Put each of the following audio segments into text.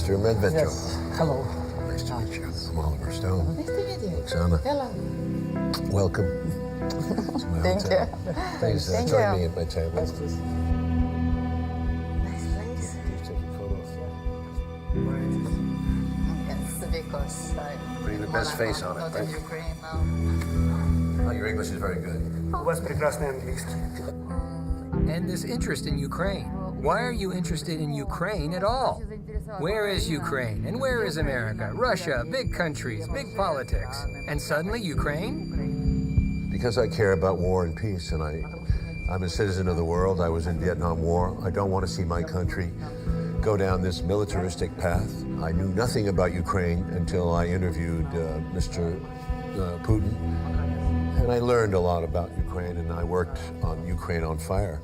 Mr. Medvedchuk. Yes. Hello. Nice to meet you. I'm Oliver Stone. Nice to meet you. Oksana. Hello. Welcome to my Thank hotel. you. Please Thank join you. me at my table. Nice place. Taking photos. Yes, because Putting the best face on it, not right? in Ukraine now. Oh, your English is very good. У вас прекрасный английский. And this interest in Ukraine. Why are you interested in Ukraine at all? Where is Ukraine? And where is America? Russia, big countries, big politics. And suddenly Ukraine? Because I care about war and peace, and I'm a citizen of the world. I was in Vietnam War. I don't want to see my country go down this militaristic path. I knew nothing about Ukraine until I interviewed Mr. Putin. And I learned a lot about Ukraine, and I worked on Ukraine on Fire.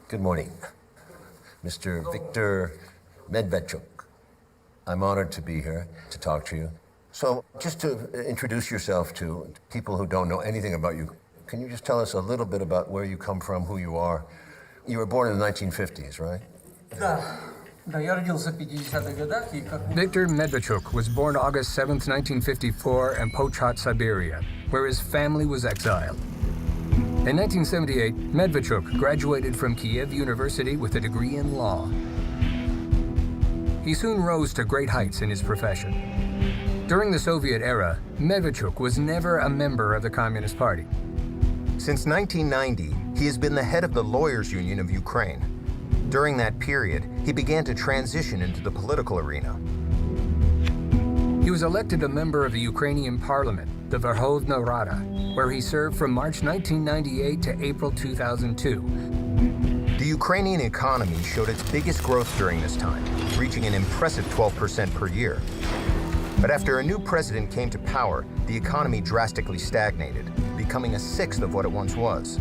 Good morning, Mr. Viktor Medvedchuk. I'm honored to be here to talk to you. So, just to introduce yourself to people who don't know anything about you, can you just tell us a little bit about where you come from, who you are? You were born in the 1950s, right? Да, я родился в 50-х годах, и как... Viktor Medvedchuk was born August 7th, 1954 in Pochat, Siberia, where his family was exiled. In 1978, Medvedchuk graduated from Kiev University with a degree in law. He soon rose to great heights in his profession. During the Soviet era, Medvedchuk was never a member of the Communist Party. Since 1990, he has been the head of the Lawyers Union of Ukraine. During that period, he began to transition into the political arena. He was elected a member of the Ukrainian parliament, the Verkhovna Rada, where he served from March 1998 to April 2002. The Ukrainian economy showed its biggest growth during this time, reaching an impressive 12% per year. But after a new president came to power, the economy drastically stagnated, becoming a sixth of what it once was.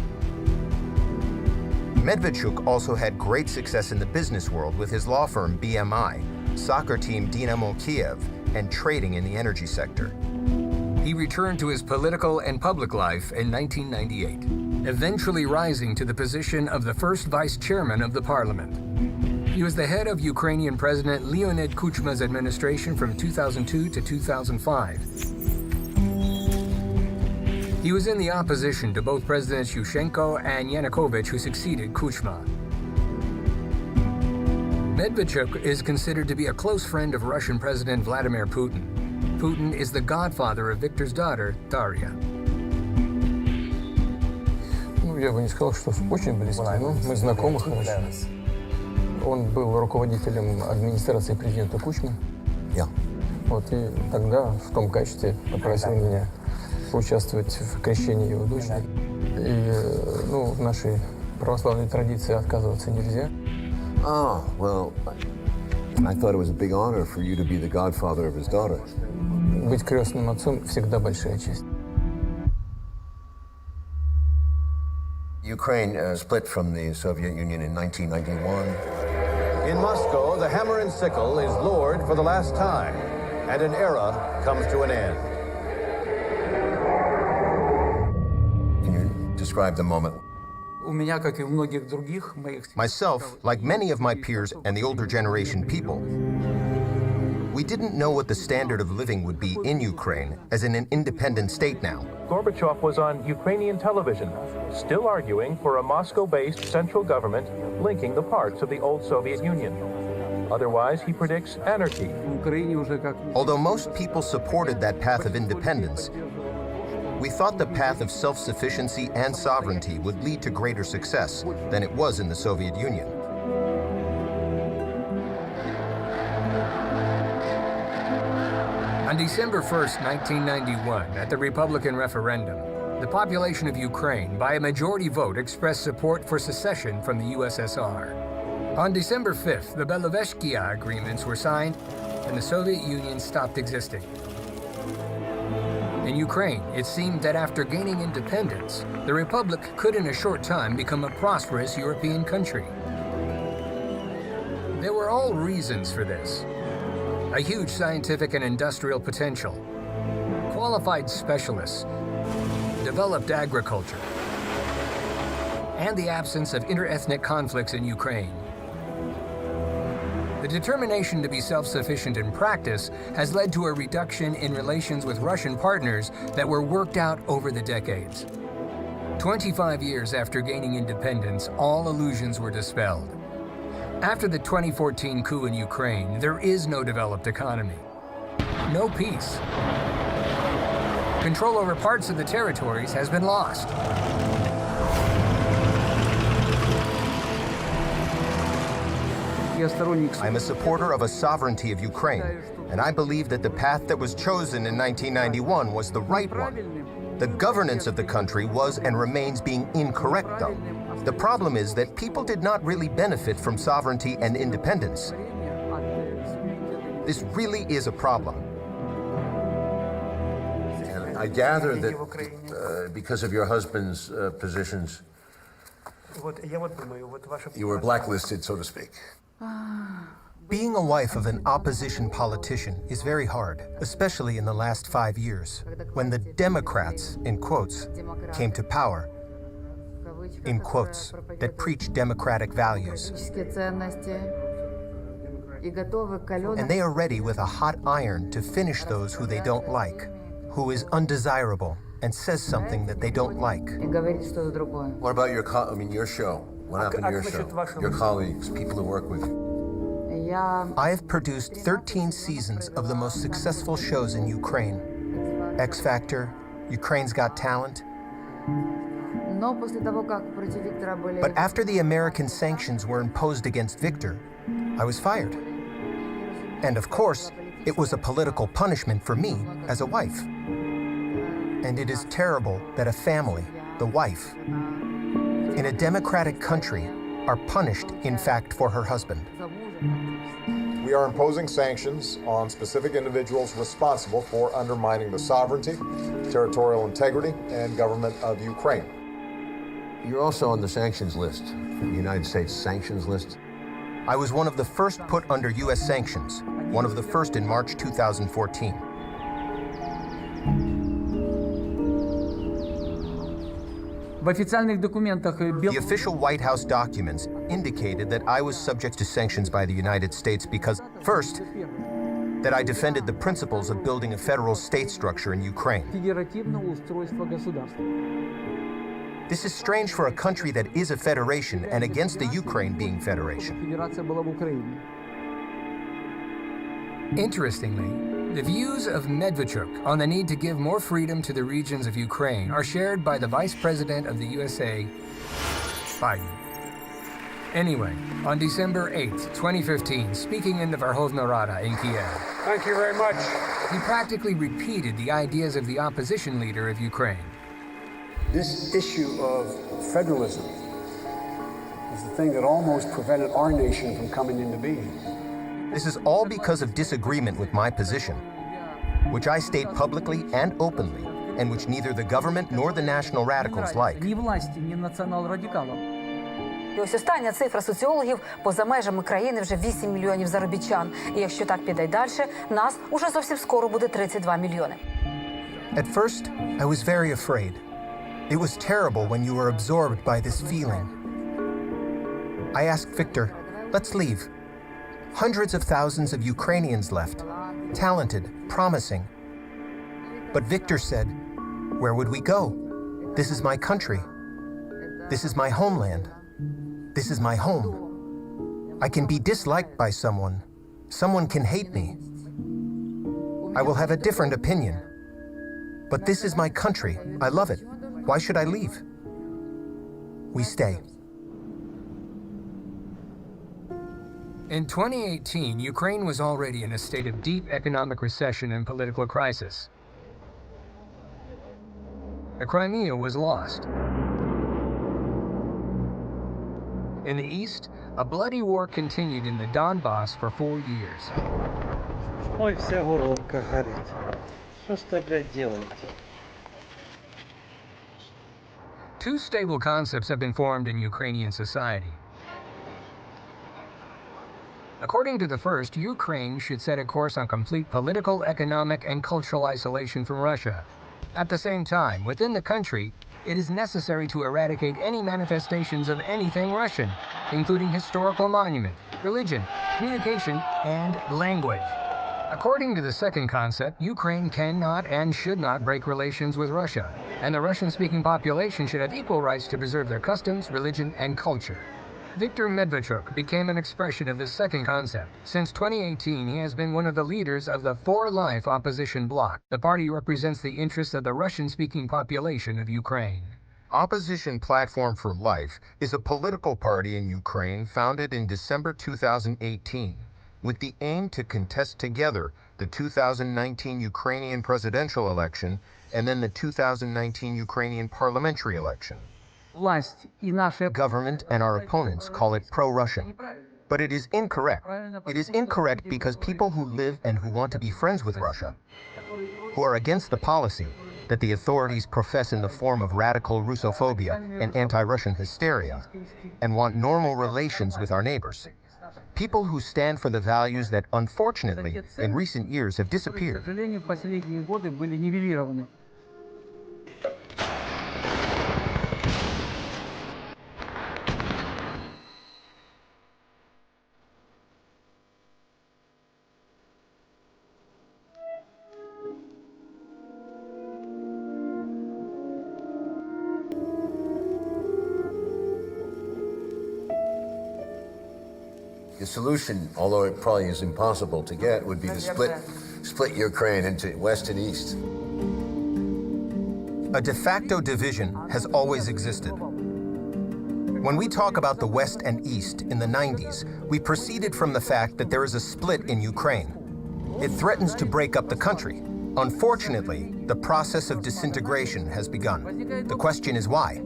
Medvedchuk also had great success in the business world with his law firm BMI, soccer team Dynamo Kiev, and trading in the energy sector. He returned to his political and public life in 1998, eventually rising to the position of the first vice chairman of the parliament. He was the head of Ukrainian President Leonid Kuchma's administration from 2002 to 2005. He was in the opposition to both Presidents Yushchenko and Yanukovych, who succeeded Kuchma. Medvedchuk is considered to be a close friend of Russian President Vladimir Putin. Putin is the godfather of Viktor's daughter, Daria. Ну, я бы не сказал, что очень близко, но мы знакомы хорошо. Он был руководителем администрации президента Кучмы. Yeah. Вот, и тогда в том качестве попросил меня поучаствовать в крещении его дочери. И, ну, в нашей православной традиции отказываться нельзя. Oh, well, I thought it was a big honor for you to be the godfather of his daughter. Быть крестным отцом всегда большая честь. Ukraine split from the Soviet Union in 1991. In Moscow, the hammer and sickle is lowered for the last time, and an era comes to an end. Can you describe the moment? У меня, как и у многих других моих... Myself, like many of my peers and the older generation people, we didn't know what the standard of living would be in Ukraine as in an independent state now. Gorbachev was on Ukrainian television, still arguing for a Moscow-based central government linking the parts of the old Soviet Union. Otherwise, he predicts anarchy. В Украине уже как... Although most people supported that path of independence, we thought the path of self-sufficiency and sovereignty would lead to greater success than it was in the Soviet Union. On December 1st, 1991, at the Republican referendum, the population of Ukraine, by a majority vote, expressed support for secession from the USSR. On December 5th, the Beleveshkia agreements were signed, and the Soviet Union stopped existing. In Ukraine, it seemed that after gaining independence, the Republic could in a short time become a prosperous European country. There were all reasons for this. A huge scientific and industrial potential, qualified specialists, developed agriculture, and the absence of interethnic conflicts in Ukraine. The determination to be self-sufficient in practice has led to a reduction in relations with Russian partners that were worked out over the decades. 25 years after gaining independence, all illusions were dispelled. After the 2014 coup in Ukraine, there is no developed economy, no peace. Control over parts of the territories has been lost. I'm a supporter of a sovereignty of Ukraine, and I believe that the path that was chosen in 1991 was the right one. The governance of the country was and remains being incorrect, though. The problem is that people did not really benefit from sovereignty and independence. This really is a problem. And I gather that because of your husband's positions, you were blacklisted, so to speak. Being a wife of an opposition politician is very hard, especially in the last 5 years, when the Democrats, in quotes, came to power, in quotes, that preach democratic values. And they are ready with a hot iron to finish those who they don't like, who is undesirable and says something that they don't like. What about your show? What happened to your show? Your colleagues, people who work with you? I have produced 13 seasons of the most successful shows in Ukraine. X Factor, Ukraine's Got Talent. But after the American sanctions were imposed against Viktor, I was fired. And of course, it was a political punishment for me as a wife. And it is terrible that a family, the wife, in a democratic country, are punished, in fact, for her husband. We are imposing sanctions on specific individuals responsible for undermining the sovereignty, territorial integrity, and government of Ukraine. You're also on the sanctions list, the United States sanctions list. I was one of the first put under U.S. sanctions, one of the first in March 2014. The official White House documents indicated that I was subject to sanctions by the United States because, first, that I defended the principles of building a federal state structure in Ukraine. This is strange for a country that is a federation and against the Ukraine being federation. Interestingly, the views of Medvedchuk on the need to give more freedom to the regions of Ukraine are shared by the Vice President of the USA, Biden. Anyway, on December 8th, 2015, speaking in the Verkhovna Rada in Kiev, thank you very much. He practically repeated the ideas of the opposition leader of Ukraine. This issue of federalism is the thing that almost prevented our nation from coming into being. This is all because of disagreement with my position, which I state publicly and openly, and which neither the government nor the national radicals like. І ось остання цифра соціологів: поза межами країни вже 8 мільйонів заробітчан. І якщо так піде й далі, нас уже зовсім скоро буде 32 мільйони. At first, I was very afraid. It was terrible when you were absorbed by this feeling. I asked Viktor, let's leave. Hundreds of thousands of Ukrainians left, talented, promising. But Viktor said, where would we go? This is my country. This is my homeland. This is my home. I can be disliked by someone. Someone can hate me. I will have a different opinion. But this is my country. I love it. Why should I leave? We stay. In 2018, Ukraine was already in a state of deep economic recession and political crisis. The Crimea was lost. In the east, a bloody war continued in the Donbass for 4 years. Ой, вся головка горит. Что ж ты, блядь, делаете? Two stable concepts have been formed in Ukrainian society. According to the first, Ukraine should set a course on complete political, economic, and cultural isolation from Russia. At the same time, within the country, it is necessary to eradicate any manifestations of anything Russian, including historical monument, religion, communication, and language. According to the second concept, Ukraine cannot and should not break relations with Russia, and the Russian-speaking population should have equal rights to preserve their customs, religion, and culture. Viktor Medvedchuk became an expression of this second concept. Since 2018, he has been one of the leaders of the For Life opposition bloc. The party represents the interests of the Russian-speaking population of Ukraine. Opposition Platform for Life is a political party in Ukraine founded in December 2018 with the aim to contest together the 2019 Ukrainian presidential election and then the 2019 Ukrainian parliamentary election. Government and our opponents call it pro-Russian. But it is incorrect. It is incorrect because people who live and who want to be friends with Russia, who are against the policy that the authorities profess in the form of radical Russophobia and anti-Russian hysteria, and want normal relations with our neighbors. People who stand for the values that, unfortunately, in recent years have disappeared. The solution, although it probably is impossible to get, would be to split Ukraine into West and East. A de facto division has always existed. When we talk about the West and East in the 90s, we proceeded from the fact that there is a split in Ukraine. It threatens to break up the country. Unfortunately, the process of disintegration has begun. The question is why?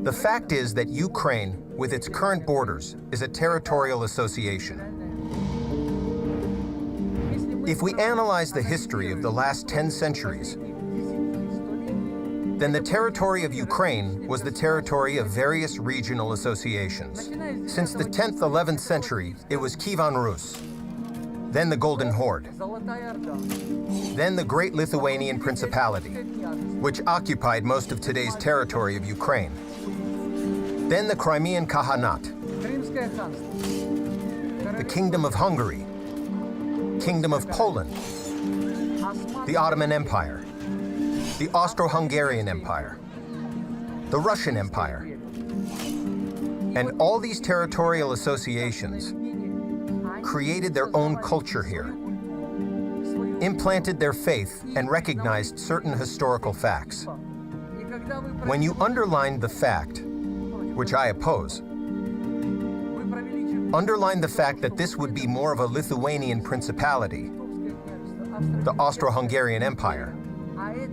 The fact is that Ukraine, with its current borders, is a territorial association. If we analyze the history of the last 10 centuries, then the territory of Ukraine was the territory of various regional associations. Since the 10th, 11th century, it was Kievan Rus, then the Golden Horde, then the Great Lithuanian Principality, which occupied most of today's territory of Ukraine, then the Crimean Khaganate, the Kingdom of Hungary, Kingdom of Poland, the Ottoman Empire, the Austro-Hungarian Empire, the Russian Empire. And all these territorial associations created their own culture here, implanted their faith, and recognized certain historical facts. When you underline the fact, which I oppose, underline the fact that this would be more of a Lithuanian principality, the Austro-Hungarian Empire,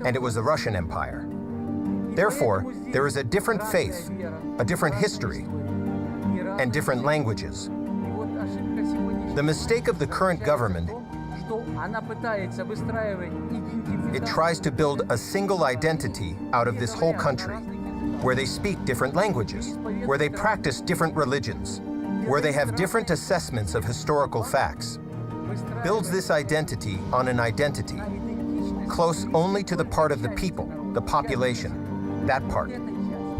and it was the Russian Empire. Therefore, there is a different faith, a different history, and different languages. The mistake of the current government, it tries to build a single identity out of this whole country, where they speak different languages, where they practice different religions, where they have different assessments of historical facts, builds this identity on an identity close only to the part of the people, the population, that part.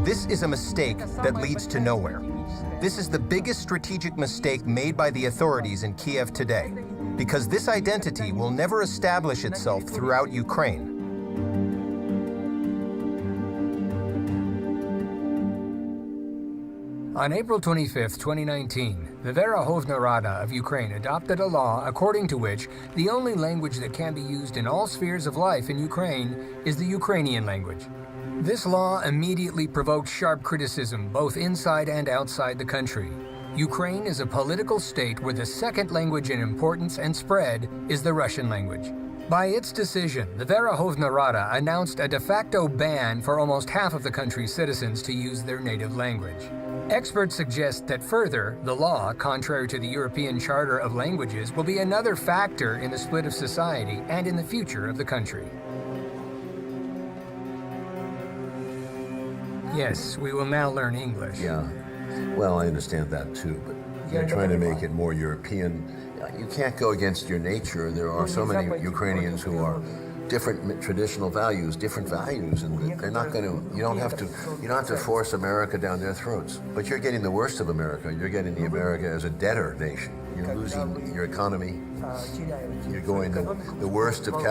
This is a mistake that leads to nowhere. This is the biggest strategic mistake made by the authorities in Kiev today, because this identity will never establish itself throughout Ukraine. On April 25, 2019, the Verkhovna Rada of Ukraine adopted a law according to which the only language that can be used in all spheres of life in Ukraine is the Ukrainian language. This law immediately provoked sharp criticism both inside and outside the country. Ukraine is a political state where the second language in importance and spread is the Russian language. By its decision, the Verkhovna Rada announced a de facto ban for almost half of the country's citizens to use their native language. Experts suggest that further, the law, contrary to the European Charter of Languages, will be another factor in the split of society and in the future of the country. Yes, we will now learn English. Yeah, well, I understand that too, but you're trying to make it more European. You can't go against your nature. There are so many Ukrainians who are different traditional values, and they're not going to. You don't have to force America down their throats. But you're getting the worst of America. You're getting the America as a debtor nation. You're losing your economy. You're going the worst of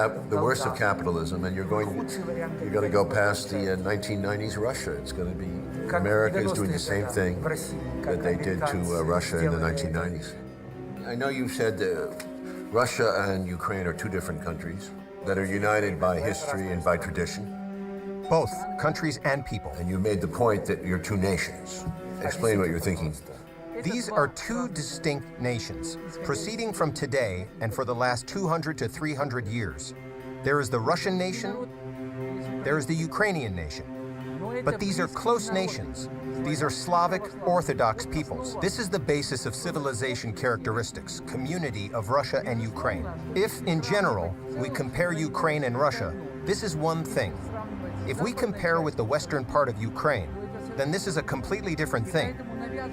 capitalism, and you're going to go past the 1990s Russia. It's going to be America is doing the same thing that they did to Russia in the 1990s. I know you said Russia and Ukraine are two different countries that are united by history and by tradition. Both countries and people. And you made the point that you're two nations. Explain what you're thinking. These are two distinct nations, proceeding from today and for the last 200 to 300 years. There is the Russian nation, there is the Ukrainian nation. But these are close nations. These are Slavic Orthodox peoples. This is the basis of civilization characteristics, community of Russia and Ukraine. If, in general, we compare Ukraine and Russia, this is one thing. If we compare with the western part of Ukraine, then this is a completely different thing.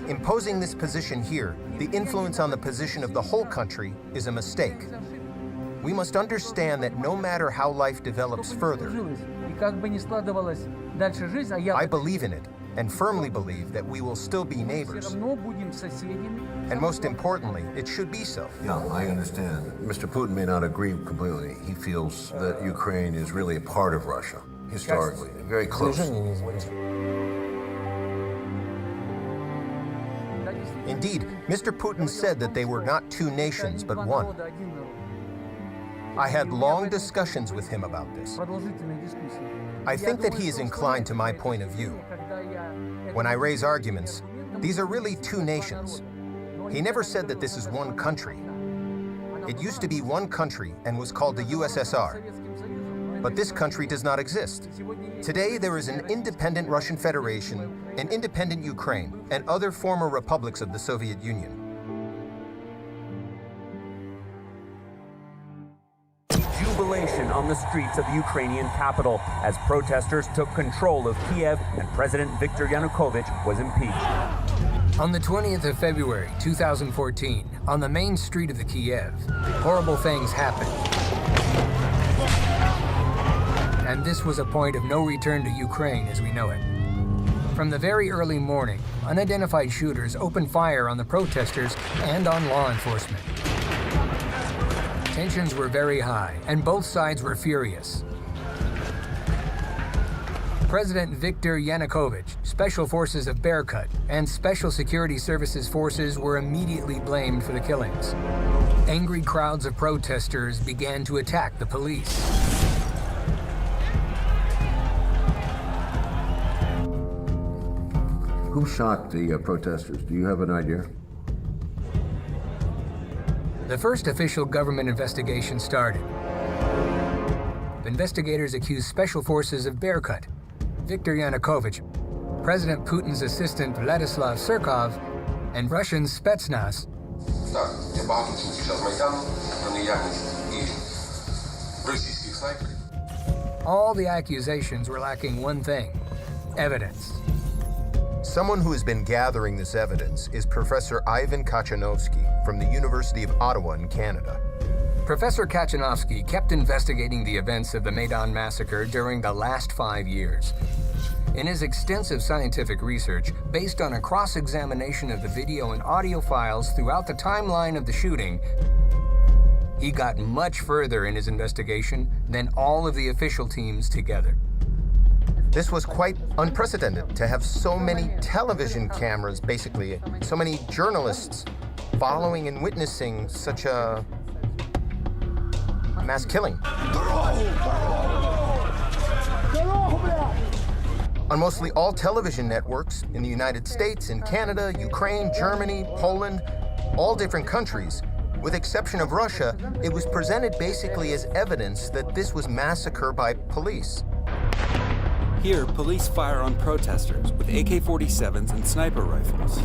Imposing this position here, the influence on the position of the whole country, is a mistake. We must understand that no matter how life develops further, I believe in it and firmly believe that we will still be neighbors. And most importantly, it should be so. Yeah, I understand. Mr. Putin may not agree completely. He feels that Ukraine is really a part of Russia, historically, very close. Indeed, Mr. Putin said that they were not two nations, but one. I had long discussions with him about this. I think that he is inclined to my point of view. When I raise arguments, these are really two nations. He never said that this is one country. It used to be one country and was called the USSR. But this country does not exist. Today, there is an independent Russian Federation, an independent Ukraine, and other former republics of the Soviet Union. Jubilation on the streets of the Ukrainian capital as protesters took control of Kiev and President Viktor Yanukovych was impeached. On the 20th of February, 2014, on the main street of the Kiev, horrible things happened. And this was a point of no return to Ukraine as we know it. From the very early morning, unidentified shooters opened fire on the protesters and on law enforcement. Tensions were very high, and both sides were furious. President Viktor Yanukovych, Special Forces of Berkut, and Special Security Services forces were immediately blamed for the killings. Angry crowds of protesters began to attack the police. Who shot the protesters? Do you have an idea? The first official government investigation started. Investigators accused Special Forces of Berkut, Viktor Yanukovych, President Putin's assistant Vladislav Surkov, and Russian Spetsnaz. All the accusations were lacking one thing: evidence. Someone who has been gathering this evidence is Professor Ivan Kachanovsky from the University of Ottawa in Canada. Professor Kachanovsky kept investigating the events of the Maidan massacre during the last 5 years. In his extensive scientific research, based on a cross-examination of the video and audio files throughout the timeline of the shooting, he got much further in his investigation than all of the official teams together. This was quite unprecedented to have so many television cameras, basically, so many journalists following and witnessing such a mass killing. On mostly all television networks in the United States, in Canada, Ukraine, Germany, Poland, all different countries, with exception of Russia, it was presented basically as evidence that this was massacre by police. Here, police fire on protesters with AK-47s and sniper rifles.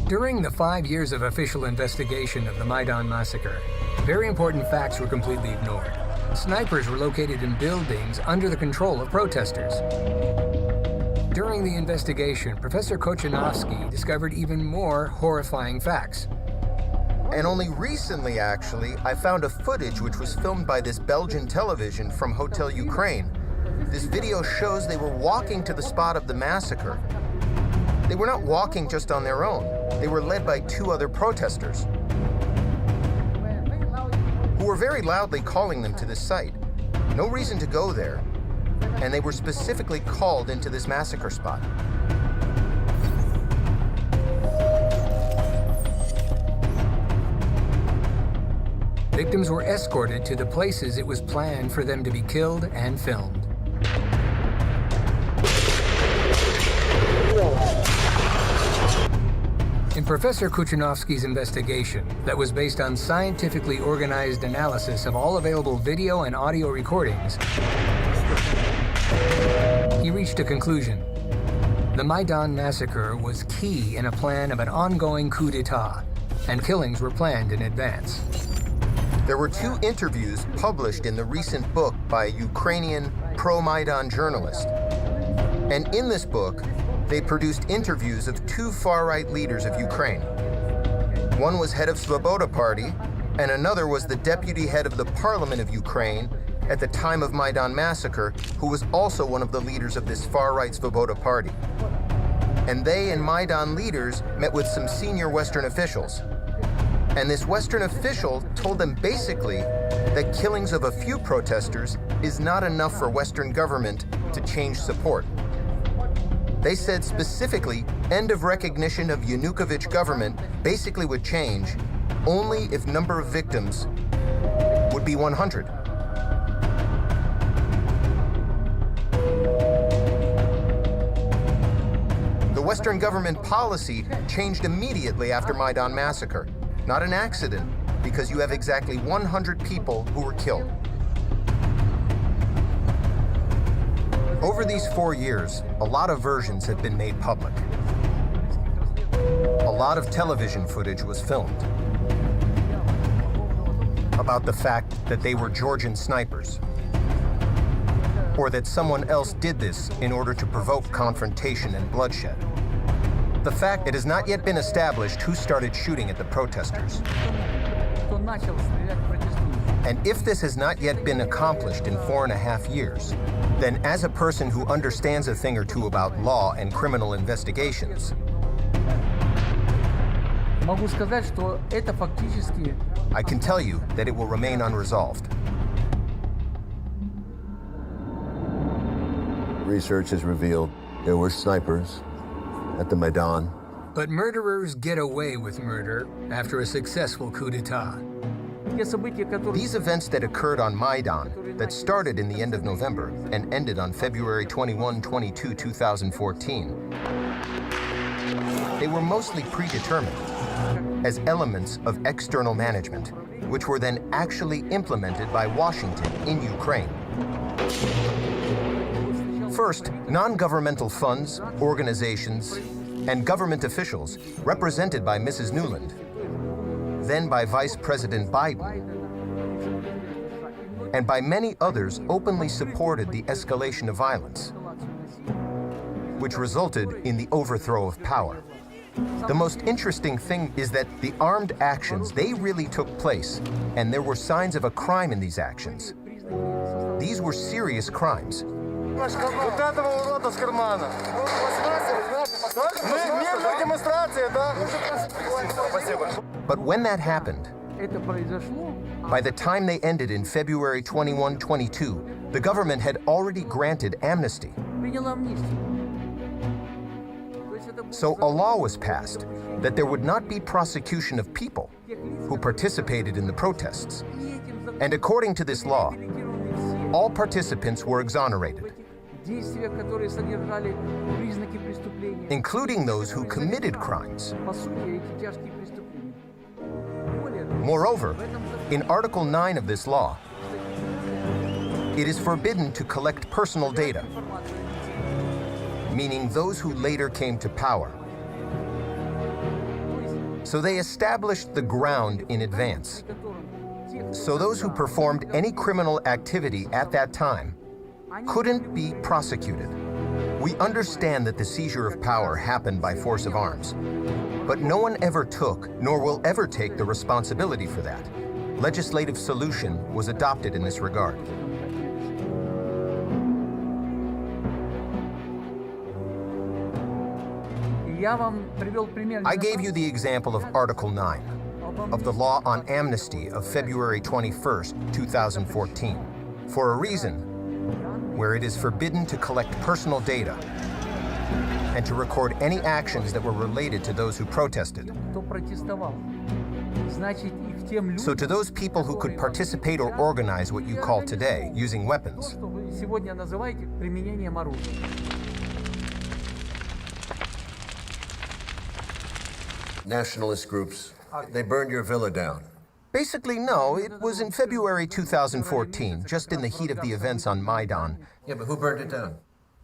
During the 5 years of official investigation of the Maidan massacre, very important facts were completely ignored. Snipers were located in buildings under the control of protesters. During the investigation, Professor Kochanovsky discovered even more horrifying facts. And only recently, actually, I found a footage which was filmed by this Belgian television from Hotel Ukraine. This video shows they were walking to the spot of the massacre. They were not walking just on their own. They were led by 2 other protesters who were very loudly calling them to this site. No reason to go there, and they were specifically called into this massacre spot. Victims were escorted to the places it was planned for them to be killed and filmed. In Professor Kochanovsky's investigation, that was based on scientifically organized analysis of all available video and audio recordings, he reached a conclusion. The Maidan massacre was key in a plan of an ongoing coup d'etat, and killings were planned in advance. There were 2 interviews published in the recent book by a Ukrainian pro-Maidan journalist. And in this book, they produced interviews of 2 far-right leaders of Ukraine. One was head of Svoboda Party, and another was the deputy head of the parliament of Ukraine at the time of Maidan massacre, who was also one of the leaders of this far-right Svoboda Party. And they and Maidan leaders met with some senior Western officials. And this Western official told them basically that killings of a few protesters is not enough for Western government to change support. They said specifically, end of recognition of Yanukovych government basically would change only if number of victims would be 100. The Western government policy changed immediately after Maidan massacre. Not an accident, because you have exactly 100 people who were killed. Over these 4 years, a lot of versions have been made public. A lot of television footage was filmed about the fact that they were Georgian snipers, or that someone else did this in order to provoke confrontation and bloodshed. The fact it has not yet been established who started shooting at the protesters. And if this has not yet been accomplished in 4.5 years, then as a person who understands a thing or two about law and criminal investigations, I can tell you that it will remain unresolved. Research has revealed there were snipers at the Maidan. But murderers get away with murder after a successful coup d'etat. These events that occurred on Maidan, that started in the end of November and ended on February 21, 22, 2014, they were mostly predetermined as elements of external management, which were then actually implemented by Washington in Ukraine. First, non-governmental funds, organizations, and government officials represented by Mrs. Nuland, then by Vice President Biden, and by many others openly supported the escalation of violence, which resulted in the overthrow of power. The most interesting thing is that the armed actions, they really took place, and there were signs of a crime in these actions. These were serious crimes. But when that happened, by the time they ended in February 21, 22, the government had already granted amnesty. So a law was passed that there would not be prosecution of people who participated in the protests. And according to this law, all participants were exonerated. including those who committed crimes. Moreover, in Article 9 of this law, it is forbidden to collect personal data, meaning those who later came to power. So they established the ground in advance. So those who performed any criminal activity at that time couldn't be prosecuted. We understand that the seizure of power happened by force of arms, but no one ever took, nor will ever take, the responsibility for that. Legislative solution was adopted in this regard. I gave you the example of Article 9 of the Law on Amnesty of February 21st, 2014, for a reason where it is forbidden to collect personal data and to record any actions that were related to those who protested. So to those people who could participate or organize what you call today using weapons, nationalist groups, they burned your villa down. Basically, no. It was in February 2014, just in the heat of the events on Maidan. Yeah, but who burned it down?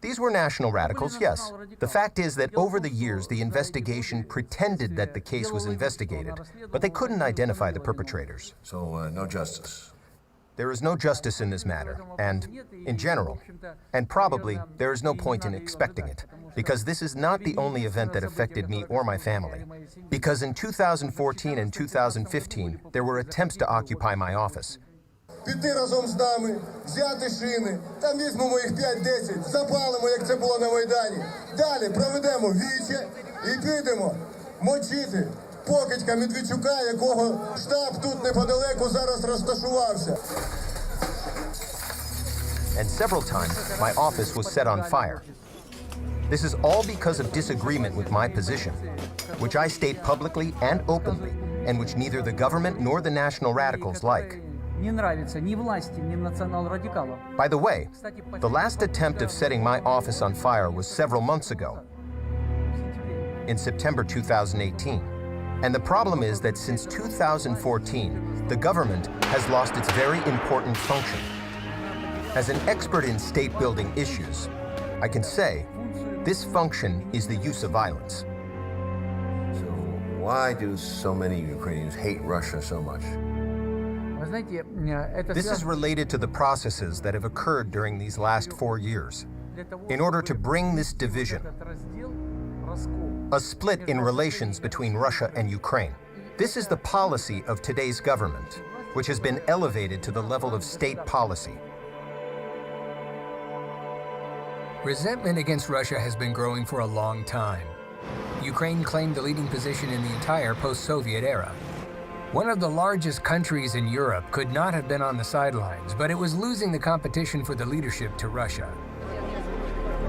These were national radicals, yes. The fact is that over the years, the investigation pretended that the case was investigated, but they couldn't identify the perpetrators. So, no justice. There is no justice in this matter, and in general, and probably there is no point in expecting it, because this is not the only event that affected me or my family. Because in 2014 and 2015, there were attempts to occupy my office. Піти разом з нами, взяти шини, там візьмемо їх 5-10, запалимо, як це було на Майдані. Далі проведемо віче і підемо мочити покидька Медведчука, якого штаб тут неподалеку зараз розташувався. And several times, my office was set on fire. This is all because of disagreement with my position, which I state publicly and openly, and which neither the government nor the national radicals like. By the way, the last attempt of setting my office on fire was several months ago, in September 2018. And the problem is that since 2014, the government has lost its very important function. As an expert in state-building issues, I can say this function is the use of violence. So why do so many Ukrainians hate Russia so much? This is related to the processes that have occurred during these last 4 years. In order to bring this division, a split in relations between Russia and Ukraine. This is the policy of today's government, which has been elevated to the level of state policy. Resentment against Russia has been growing for a long time. Ukraine claimed the leading position in the entire post-Soviet era. One of the largest countries in Europe could not have been on the sidelines, but it was losing the competition for the leadership to Russia.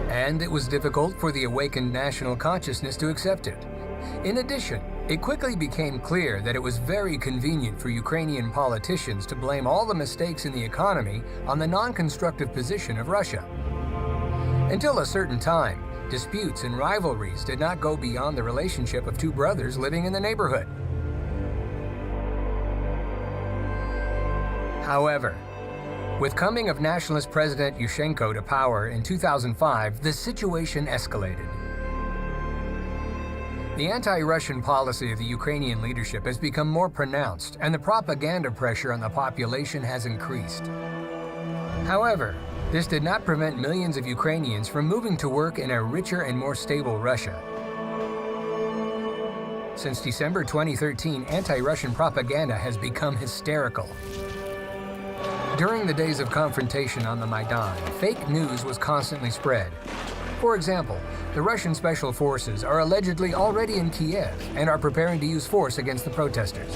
And it was difficult for the awakened national consciousness to accept it. In addition, it quickly became clear that it was very convenient for Ukrainian politicians to blame all the mistakes in the economy on the non-constructive position of Russia. Until a certain time, disputes and rivalries did not go beyond the relationship of two brothers living in the neighborhood. However, with coming of nationalist President Yushchenko to power in 2005, the situation escalated. The anti-Russian policy of the Ukrainian leadership has become more pronounced, and the propaganda pressure on the population has increased. However, this did not prevent millions of Ukrainians from moving to work in a richer and more stable Russia. Since December 2013, anti-Russian propaganda has become hysterical. During the days of confrontation on the Maidan, fake news was constantly spread. For example, the Russian special forces are allegedly already in Kiev and are preparing to use force against the protesters.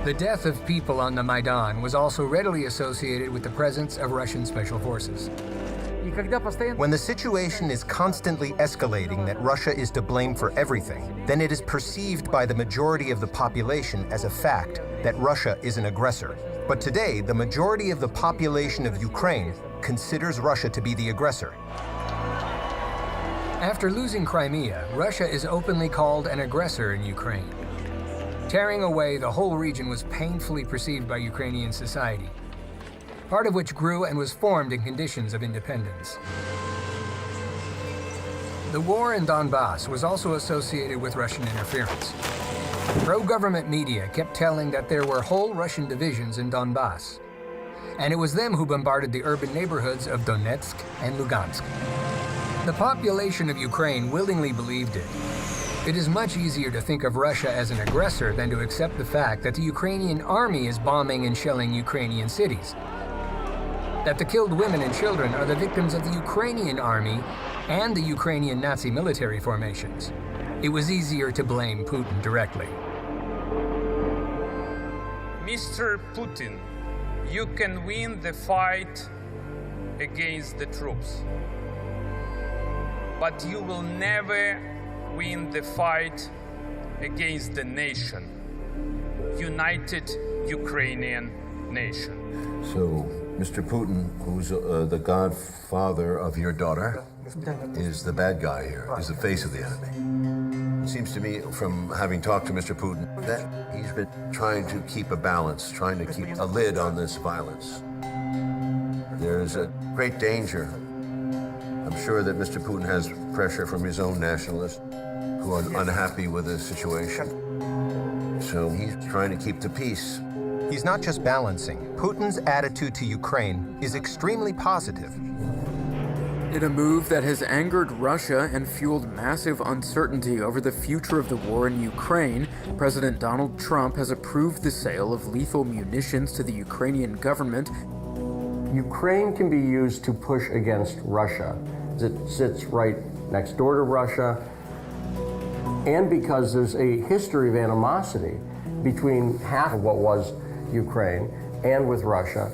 The death of people on the Maidan was also readily associated with the presence of Russian special forces. When the situation is constantly escalating that Russia is to blame for everything, then it is perceived by the majority of the population as a fact that Russia is an aggressor. But today, the majority of the population of Ukraine considers Russia to be the aggressor. After losing Crimea, Russia is openly called an aggressor in Ukraine. Tearing away the whole region was painfully perceived by Ukrainian society, part of which grew and was formed in conditions of independence. The war in Donbass was also associated with Russian interference. Pro-government media kept telling that there were whole Russian divisions in Donbass, and it was them who bombarded the urban neighborhoods of Donetsk and Lugansk. The population of Ukraine willingly believed it. It is much easier to think of Russia as an aggressor than to accept the fact that the Ukrainian army is bombing and shelling Ukrainian cities, that the killed women and children are the victims of the Ukrainian army and the Ukrainian Nazi military formations. It was easier to blame Putin directly. Mr. Putin, you can win the fight against the troops, but you will never win the fight against the nation, united Ukrainian nation. So, Mr. Putin, who's the godfather of your daughter, is the bad guy here, is the face of the enemy. It seems to me, from having talked to Mr. Putin, that he's been trying to keep a balance, trying to keep a lid on this violence. There's a great danger. I'm sure that Mr. Putin has pressure from his own nationalists who are unhappy with the situation. So he's trying to keep the peace. He's not just balancing. Putin's attitude to Ukraine is extremely positive. In a move that has angered Russia and fueled massive uncertainty over the future of the war in Ukraine, President Donald Trump has approved the sale of lethal munitions to the Ukrainian government. Ukraine can be used to push against Russia. It sits right next door to Russia, and because there's a history of animosity between half of what was Ukraine and with Russia,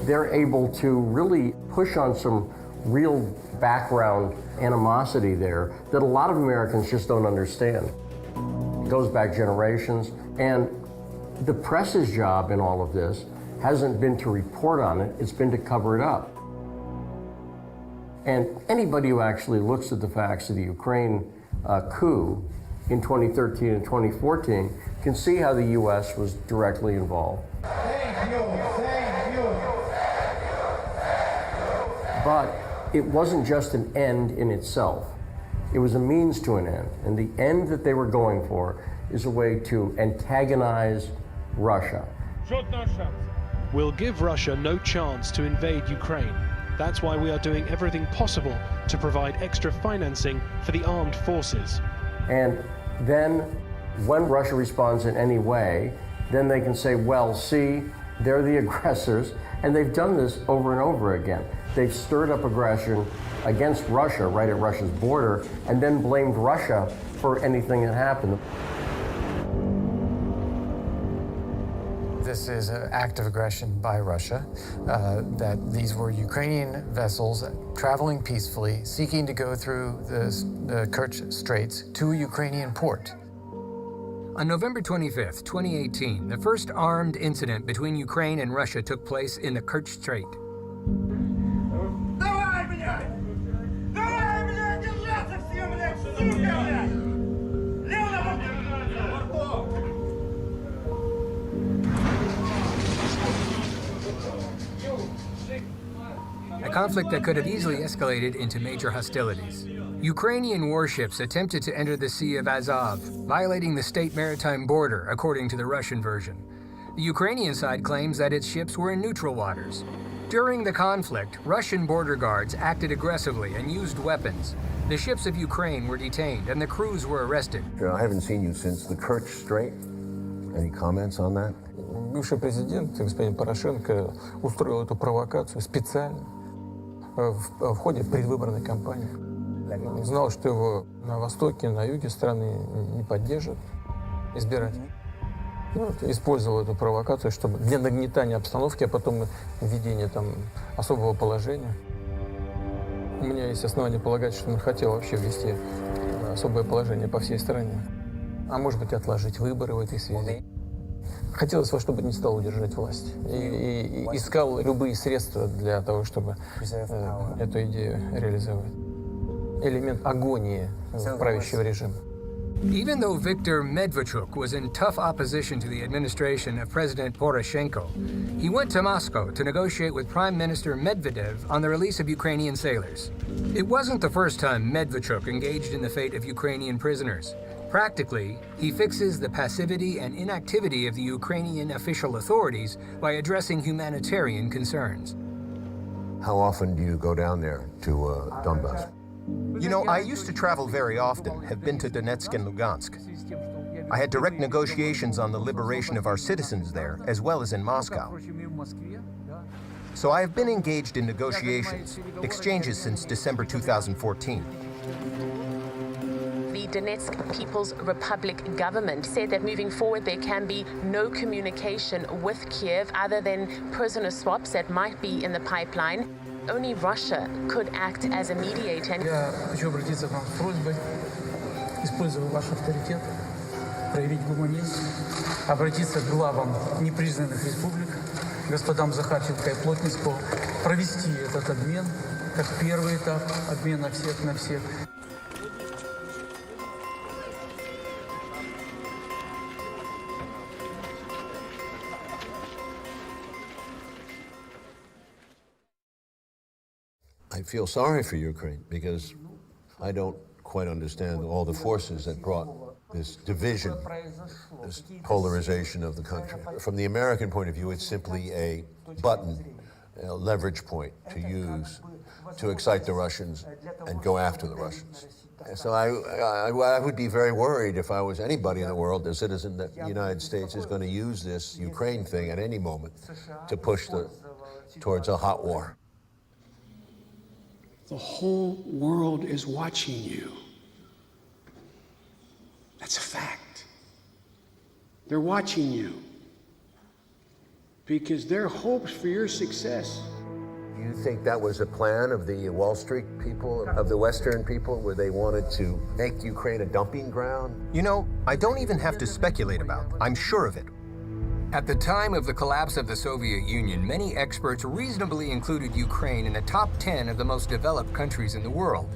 they're able to really push on some real background animosity there that a lot of Americans just don't understand. It goes back generations, and the press's job in all of this hasn't been to report on it, it's been to cover it up. And anybody who actually looks at the facts of the Ukraine coup in 2013 and 2014 can see how the U.S. was directly involved. Thank you. But it wasn't just an end in itself. It was a means to an end. And the end that they were going for is a way to antagonize Russia. We'll give Russia no chance to invade Ukraine. That's why we are doing everything possible to provide extra financing for the armed forces. And then when Russia responds in any way, then they can say, well, see, they're the aggressors. And they've done this over and over again. They've stirred up aggression against Russia right at Russia's border and then blamed Russia for anything that happened. This is an act of aggression by Russia, that these were Ukrainian vessels traveling peacefully, seeking to go through the Kerch Straits to a Ukrainian port. On November 25th, 2018, the first armed incident between Ukraine and Russia took place in the Kerch Strait. A conflict that could have easily escalated into major hostilities. Ukrainian warships attempted to enter the Sea of Azov, violating the state maritime border, according to the Russian version. The Ukrainian side claims that its ships were in neutral waters. During the conflict, Russian border guards acted aggressively and used weapons. The ships of Ukraine were detained and the crews were arrested. I haven't seen you since the Kerch Strait. Any comments on that? Бывший президент, господин Порошенко, устроил эту провокацию специально в ходе предвыборной кампании. Он знал, что его на востоке, на юге страны не поддержат избиратели. Использовал эту провокацию, чтобы для нагнетания обстановки, а потом введения там особого положения. У меня есть основания полагать, что он хотел вообще ввести особое положение по всей стране. А может быть, отложить выборы в этой связи. Хотелось во что бы ни стало удержать власть. И искал любые средства для того, чтобы эту идею реализовать. Элемент агонии правящего режима. Even though Viktor Medvedchuk was in tough opposition to the administration of President Poroshenko, he went to Moscow to negotiate with Prime Minister Medvedev on the release of Ukrainian sailors. It wasn't the first time Medvedchuk engaged in the fate of Ukrainian prisoners. Practically, he fixes the passivity and inactivity of the Ukrainian official authorities by addressing humanitarian concerns. How often do you go down there to Donbass? You know, I used to travel very often, have been to Donetsk and Lugansk. I had direct negotiations on the liberation of our citizens there, as well as in Moscow. So I have been engaged in negotiations, exchanges since December 2014. The Donetsk People's Republic government said that moving forward there can be no communication with Kiev other than prisoner swaps that might be in the pipeline. Only Russia could act as a mediator. Я хочу обратиться к вам с просьбой, используя ваш авторитет, проявить гуманизм, обратиться к главам непризнанных республик, господам Захарченко и Плотницкого, провести этот обмен как первый этап обмена всех на всех. I feel sorry for Ukraine because I don't quite understand all the forces that brought this division, this polarization of the country. From the American point of view, it's simply a button, a leverage point to use to excite the Russians and go after the Russians. So I would be very worried if I was anybody in the world, a citizen, that the United States is going to use this Ukraine thing at any moment to push towards a hot war. The whole world is watching you. That's a fact. They're watching you because their hopes for your success. You think that was a plan of the Wall Street people, of the Western people, where they wanted to make Ukraine a dumping ground? You know, I don't even have to speculate about it. I'm sure of it. At the time of the collapse of the Soviet Union, many experts reasonably included Ukraine in the top 10 of the most developed countries in the world.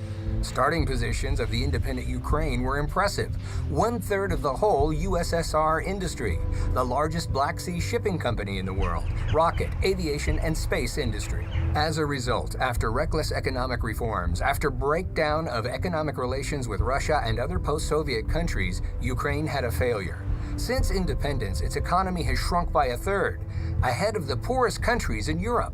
Starting positions of the independent Ukraine were impressive. 1/3 of the whole USSR industry, the largest Black Sea shipping company in the world, rocket, aviation, and space industry. As a result, after reckless economic reforms, after breakdown of economic relations with Russia and other post-Soviet countries, Ukraine had a failure. Since independence, its economy has shrunk by 1/3, ahead of the poorest countries in Europe.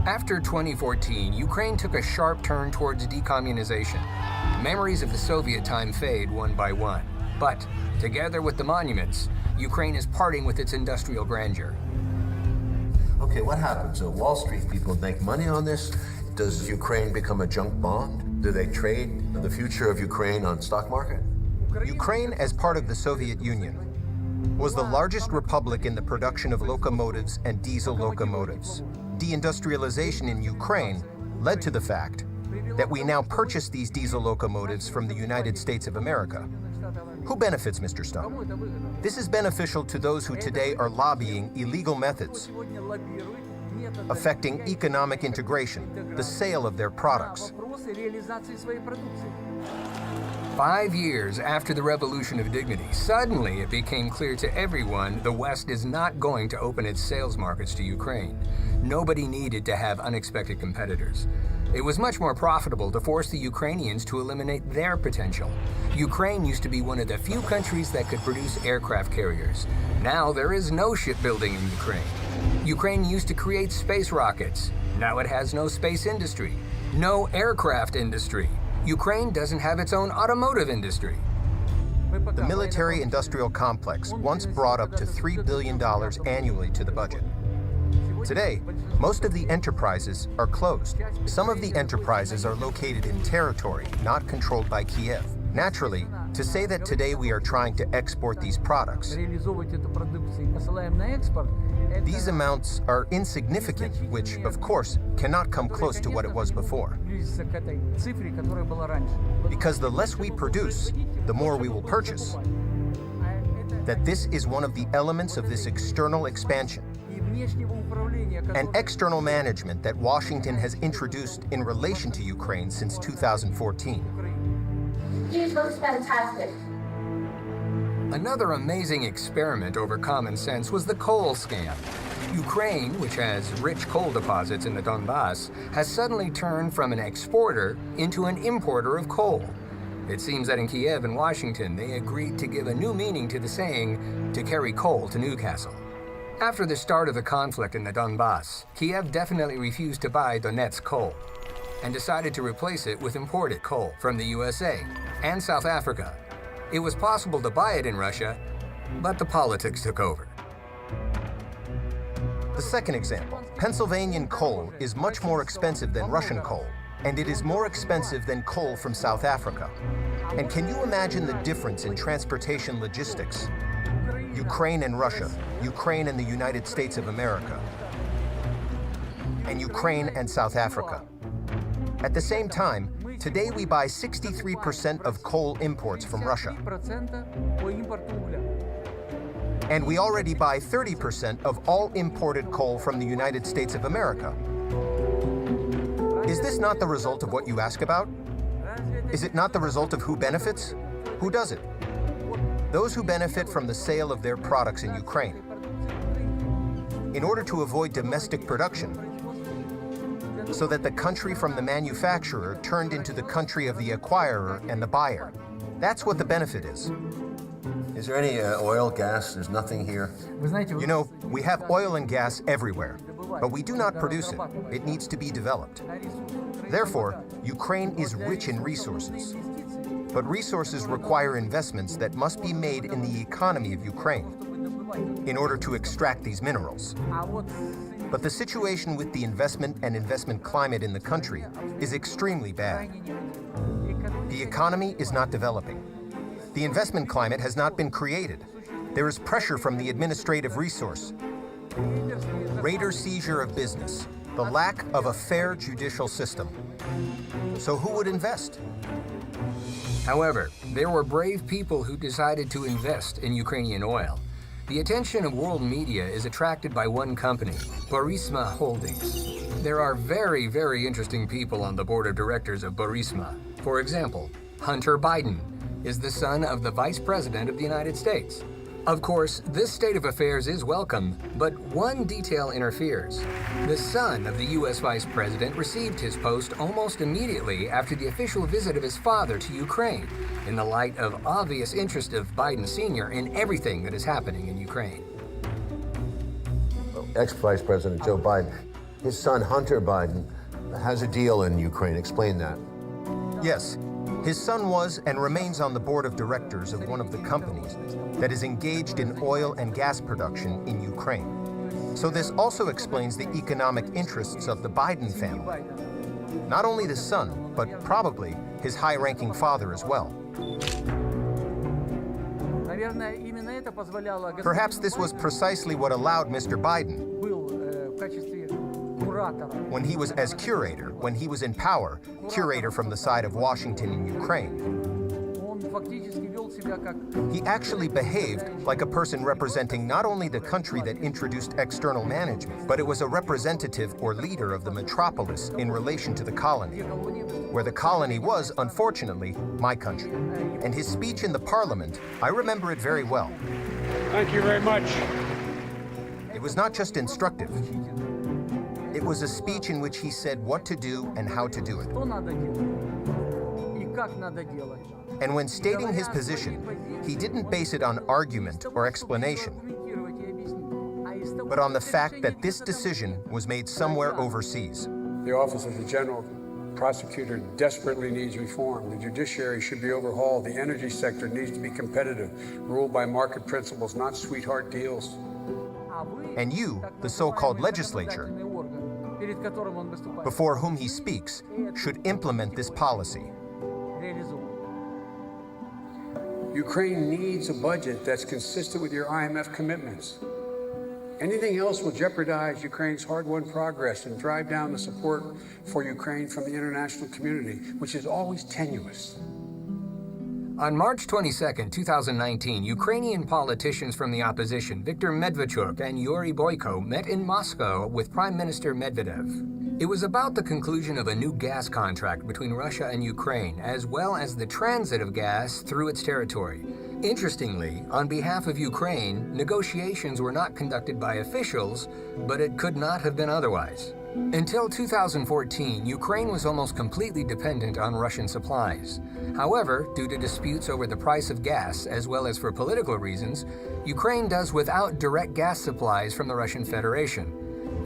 After 2014, Ukraine took a sharp turn towards decommunization. Memories of the Soviet time fade one by one. But, together with the monuments, Ukraine is parting with its industrial grandeur. Okay, what happens? So Wall Street people make money on this? Does Ukraine become a junk bond? Do they trade the future of Ukraine on stock market? Ukraine, as part of the Soviet Union, was the largest republic in the production of locomotives and diesel locomotives. Deindustrialization in Ukraine led to the fact that we now purchase these diesel locomotives from the United States of America. Who benefits, Mr. Stone? This is beneficial to those who today are lobbying illegal methods, affecting economic integration, the sale of their products. 5 years after the Revolution of Dignity, suddenly it became clear to everyone the West is not going to open its sales markets to Ukraine. Nobody needed to have unexpected competitors. It was much more profitable to force the Ukrainians to eliminate their potential. Ukraine used to be one of the few countries that could produce aircraft carriers. Now there is no shipbuilding in Ukraine. Ukraine used to create space rockets. Now it has no space industry, no aircraft industry. Ukraine doesn't have its own automotive industry. The military-industrial complex once brought up to $3 billion annually to the budget. Today, most of the enterprises are closed. Some of the enterprises are located in territory not controlled by Kiev. Naturally, to say that today we are trying to export these products, these amounts are insignificant, which, of course, cannot come close to what it was before. Because the less we produce, the more we will purchase. that this is one of the elements of this external expansion, an external management that Washington has introduced in relation to Ukraine since 2014. It was fantastic. Another amazing experiment over common sense was the coal scam. Ukraine, which has rich coal deposits in the Donbass, has suddenly turned from an exporter into an importer of coal. It seems that in Kiev and Washington, they agreed to give a new meaning to the saying, to carry coal to Newcastle. After the start of the conflict in the Donbass, Kiev definitely refused to buy Donetsk coal and decided to replace it with imported coal from the USA and South Africa. It was possible to buy it in Russia, but the politics took over. The second example, Pennsylvanian coal is much more expensive than Russian coal, and it is more expensive than coal from South Africa. And can you imagine the difference in transportation logistics? Ukraine and Russia, Ukraine and the United States of America, and Ukraine and South Africa. At the same time, today we buy 63% of coal imports from Russia. And we already buy 30% of all imported coal from the United States of America. Is this not the result of what you ask about? Is it not the result of who benefits? Who does it? Those who benefit from the sale of their products in Ukraine. In order to avoid domestic production, so that the country from the manufacturer turned into the country of the acquirer and the buyer. That's what the benefit is. Is there any oil, gas? There's nothing here. You know, we have oil and gas everywhere, but we do not produce it. It needs to be developed. Therefore, Ukraine is rich in resources. But resources require investments that must be made in the economy of Ukraine in order to extract these minerals. But the situation with the investment and investment climate in the country is extremely bad. The economy is not developing. The investment climate has not been created. There is pressure from the administrative resource. Raider seizure of business. The lack of a fair judicial system. So who would invest? However, there were brave people who decided to invest in Ukrainian oil. The attention of world media is attracted by one company, Burisma Holdings. There are very, very interesting people on the board of directors of Burisma. For example, Hunter Biden is the son of the Vice President of the United States. Of course, this state of affairs is welcome, but one detail interferes. The son of the U.S. Vice President received his post almost immediately after the official visit of his father to Ukraine, in the light of obvious interest of Biden Sr. in everything that is happening in Ukraine. Ex-Vice President Joe Biden, his son Hunter Biden has a deal in Ukraine. Explain that. Yes. His son was and remains on the board of directors of one of the companies that is engaged in oil and gas production in Ukraine. So this also explains the economic interests of the Biden family. Not only the son, but probably his high-ranking father as well. Perhaps this was precisely what allowed Mr. Biden, when he was as curator, when he was in power, curator from the side of Washington in Ukraine. He actually behaved like a person representing not only the country that introduced external management, but it was a representative or leader of the metropolis in relation to the colony, where the colony was, unfortunately, my country. And his speech in the parliament, I remember it very well. Thank you very much. It was not just instructive. It was a speech in which he said what to do and how to do it. And when stating his position, he didn't base it on argument or explanation, but on the fact that this decision was made somewhere overseas. The Office of the General Prosecutor desperately needs reform. The judiciary should be overhauled. The energy sector needs to be competitive, ruled by market principles, not sweetheart deals. And you, the so-called legislature, before whom he speaks, should implement this policy. Ukraine needs a budget that's consistent with your IMF commitments. Anything else will jeopardize Ukraine's hard-won progress and drive down the support for Ukraine from the international community, which is always tenuous. On March 22, 2019, Ukrainian politicians from the opposition, Viktor Medvedchuk and Yuri Boyko, met in Moscow with Prime Minister Medvedev. It was about the conclusion of a new gas contract between Russia and Ukraine, as well as the transit of gas through its territory. Interestingly, on behalf of Ukraine, negotiations were not conducted by officials, but it could not have been otherwise. Until 2014, Ukraine was almost completely dependent on Russian supplies. However, due to disputes over the price of gas, as well as for political reasons, Ukraine does without direct gas supplies from the Russian Federation.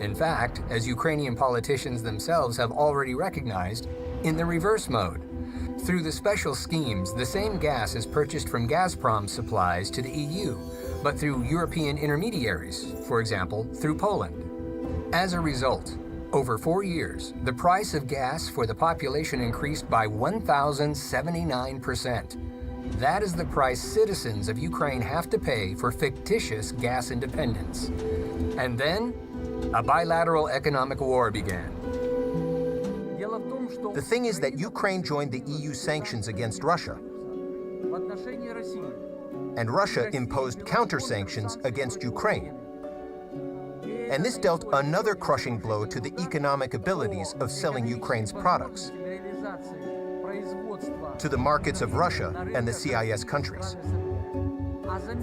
In fact, as Ukrainian politicians themselves have already recognized, in the reverse mode. Through the special schemes, the same gas is purchased from Gazprom's supplies to the EU, but through European intermediaries, for example, through Poland. As a result, over 4 years, the price of gas for the population increased by 1,079%. That is the price citizens of Ukraine have to pay for fictitious gas independence. And then, a bilateral economic war began. The thing is that Ukraine joined the EU sanctions against Russia, and Russia imposed counter-sanctions against Ukraine. And this dealt another crushing blow to the economic abilities of selling Ukraine's products to the markets of Russia and the CIS countries.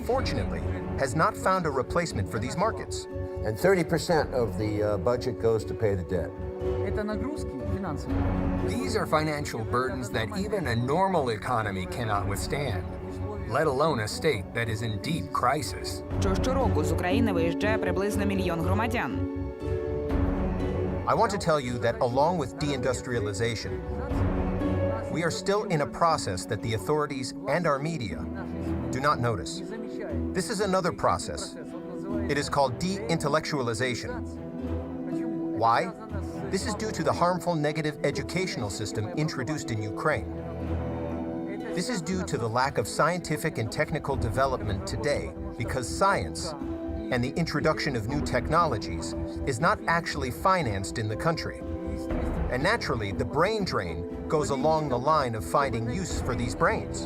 Fortunately, has not found a replacement for these markets. And 30% of the budget goes to pay the debt. These are financial burdens that even a normal economy cannot withstand, let alone a state that is in deep crisis. Щороку з України виїжджає приблизно 1 мільйон громадян. I want to tell you that along with deindustrialization, we are still in a process that the authorities and our media do not notice. This is another process. It is called de-intellectualization. Why? This is due to the harmful negative educational system introduced in Ukraine. This is due to the lack of scientific and technical development today because science and the introduction of new technologies is not actually financed in the country. And naturally, the brain drain goes along the line of finding use for these brains.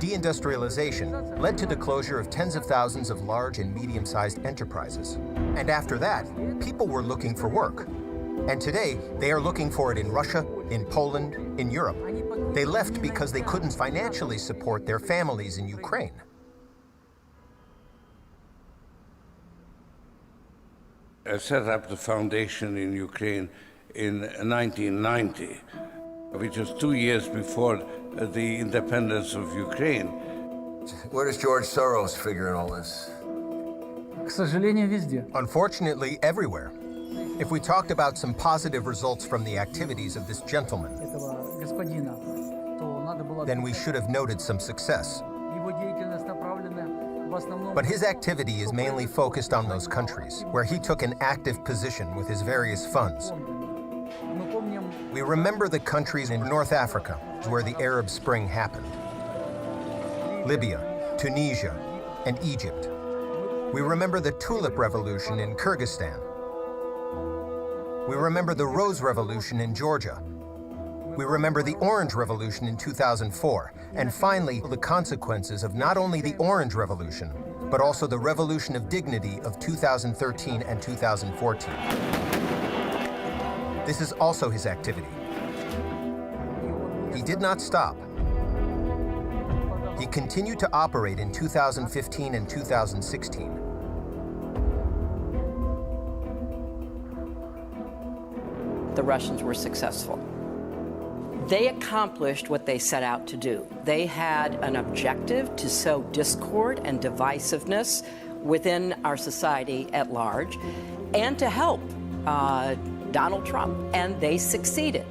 Deindustrialization led to the closure of tens of thousands of large and medium-sized enterprises. And after that, people were looking for work. And today, they are looking for it in Russia, in Poland, in Europe. They left because they couldn't financially support their families in Ukraine. I set up the foundation in Ukraine in 1990, which was 2 years before the independence of Ukraine. Where does George Soros figure in all this? К сожалению, везде. Unfortunately, everywhere. If we talked about some positive results from the activities of this gentleman, then we should have noted some success. But his activity is mainly focused on those countries where he took an active position with his various funds. We remember the countries in North Africa where the Arab Spring happened. Libya, Tunisia, and Egypt. We remember the Tulip Revolution in Kyrgyzstan. We remember the Rose Revolution in Georgia. We remember the Orange Revolution in 2004, and finally, the consequences of not only the Orange Revolution, but also the Revolution of Dignity of 2013 and 2014. This is also his activity. He did not stop. He continued to operate in 2015 and 2016. The Russians were successful. They accomplished what they set out to do. They had an objective to sow discord and divisiveness within our society at large and to help Donald Trump, and they succeeded.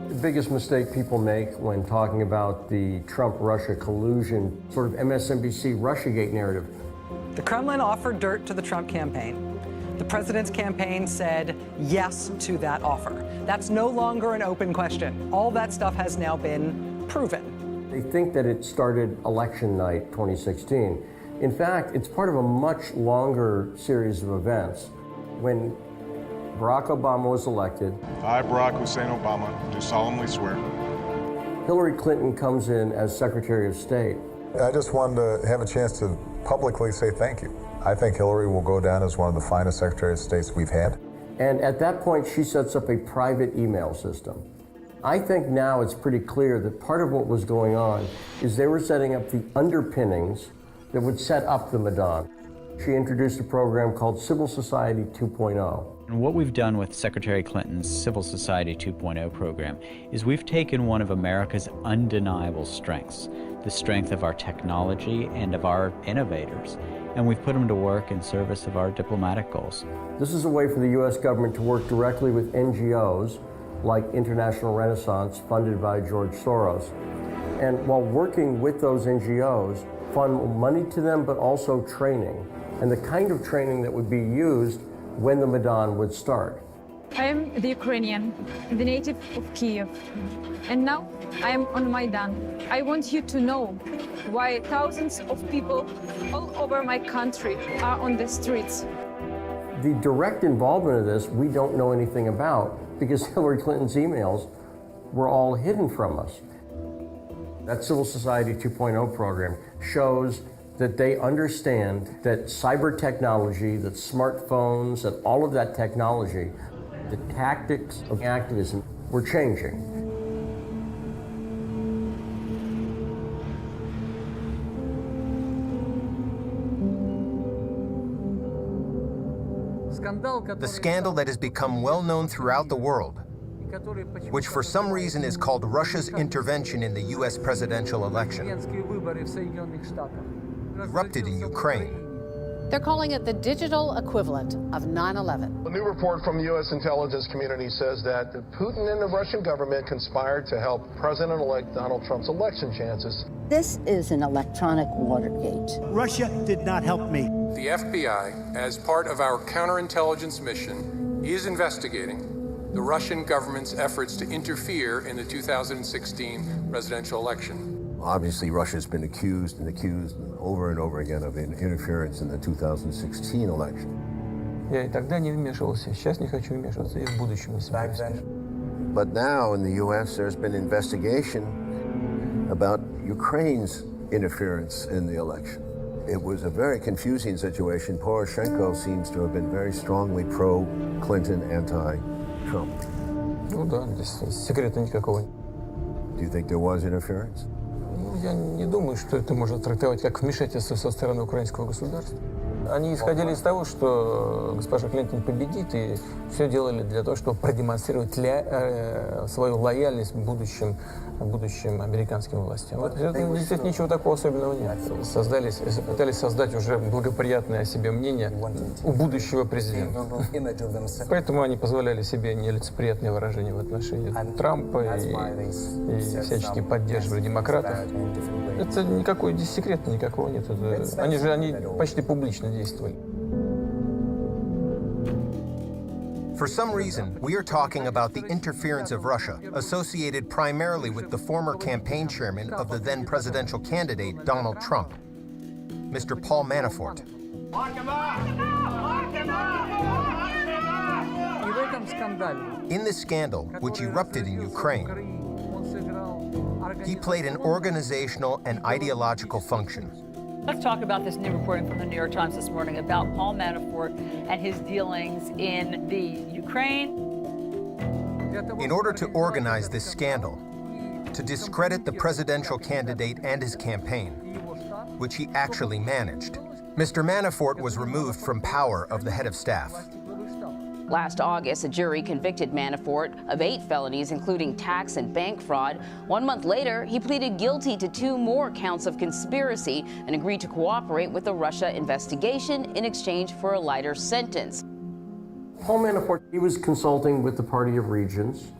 The biggest mistake people make when talking about the Trump-Russia collusion, sort of MSNBC Russiagate narrative. The Kremlin offered dirt to the Trump campaign. The president's campaign said yes to that offer. That's no longer an open question. All that stuff has now been proven. They think that it started election night 2016. In fact, it's part of a much longer series of events. When Barack Obama was elected, I, Barack Hussein Obama, do solemnly swear Hillary Clinton comes in as Secretary of State. I just wanted to have a chance to publicly say thank you. I think Hillary will go down as one of the finest Secretaries of States we've had. And at that point, she sets up a private email system. I think now it's pretty clear that part of what was going on is they were setting up the underpinnings that would set up the Maidan. She introduced a program called Civil Society 2.0. And what we've done with Secretary Clinton's Civil Society 2.0 program is we've taken one of America's undeniable strengths, the strength of our technology and of our innovators, and we've put them to work in service of our diplomatic goals. This is a way for the U.S. government to work directly with NGOs like International Renaissance, funded by George Soros. And while working with those NGOs, fund money to them, but also training, and the kind of training that would be used when the Maidan would start. I am the Ukrainian, the native of Kiev, and now I am on Maidan. I want you to know why thousands of people all over my country are on the streets. The direct involvement of this, we don't know anything about because Hillary Clinton's emails were all hidden from us. That Civil Society 2.0 program shows that they understand that cyber technology, that smartphones, that all of that technology, the tactics of activism were changing. The scandal that has become well known throughout the world, which for some reason is called Russia's intervention in the U.S. presidential election, erupted in Ukraine. They're calling it the digital equivalent of 9/11. A new report from the U.S. intelligence community says that Putin and the Russian government conspired to help President-elect Donald Trump's election chances. This is an electronic Watergate. Russia did not help me. The FBI, as part of our counterintelligence mission, is investigating the Russian government's efforts to interfere in the 2016 presidential election. Obviously, Russia's been accused over and over again of interference in the 2016 election. Я и тогда не вмешивался, сейчас не хочу вмешиваться, и в будущем не собираюсь. But now in the U.S. there's been investigation about Ukraine's interference in the election. It was a very confusing situation. Poroshenko seems to have been very strongly pro-Clinton, anti-Trump. Ну да, здесь секрета никакого. Do you think there was interference? Я не думаю, что это можно трактовать как вмешательство со стороны украинского государства. Они исходили из того, что госпожа Клинтон победит, и все делали для того, чтобы продемонстрировать свою лояльность будущим американским властям. Вот, здесь ничего такого особенного нет. Пытались создать уже благоприятное о себе мнение у будущего президента. Поэтому они позволяли себе нелицеприятные выражения в отношении Трампа и всячески поддерживали демократов. Это никакой здесь секрета никакого нет. Они почти публично действовали. For some reason, we are talking about the interference of Russia, associated primarily with the former campaign chairman of the then presidential candidate, Donald Trump, Mr. Paul Manafort. In this scandal, which erupted in Ukraine, he played an organizational and ideological function. Let's talk about this new reporting from the New York Times this morning about Paul Manafort and his dealings in the Ukraine. In order to organize this scandal, to discredit the presidential candidate and his campaign, which he actually managed, Mr. Manafort was removed from power of the head of staff. Last August, a jury convicted Manafort of 8 felonies, including tax and bank fraud. 1 month later, he pleaded guilty to 2 more counts of conspiracy and agreed to cooperate with the Russia investigation in exchange for a lighter sentence. Paul Manafort, he was consulting with the Party of Regions.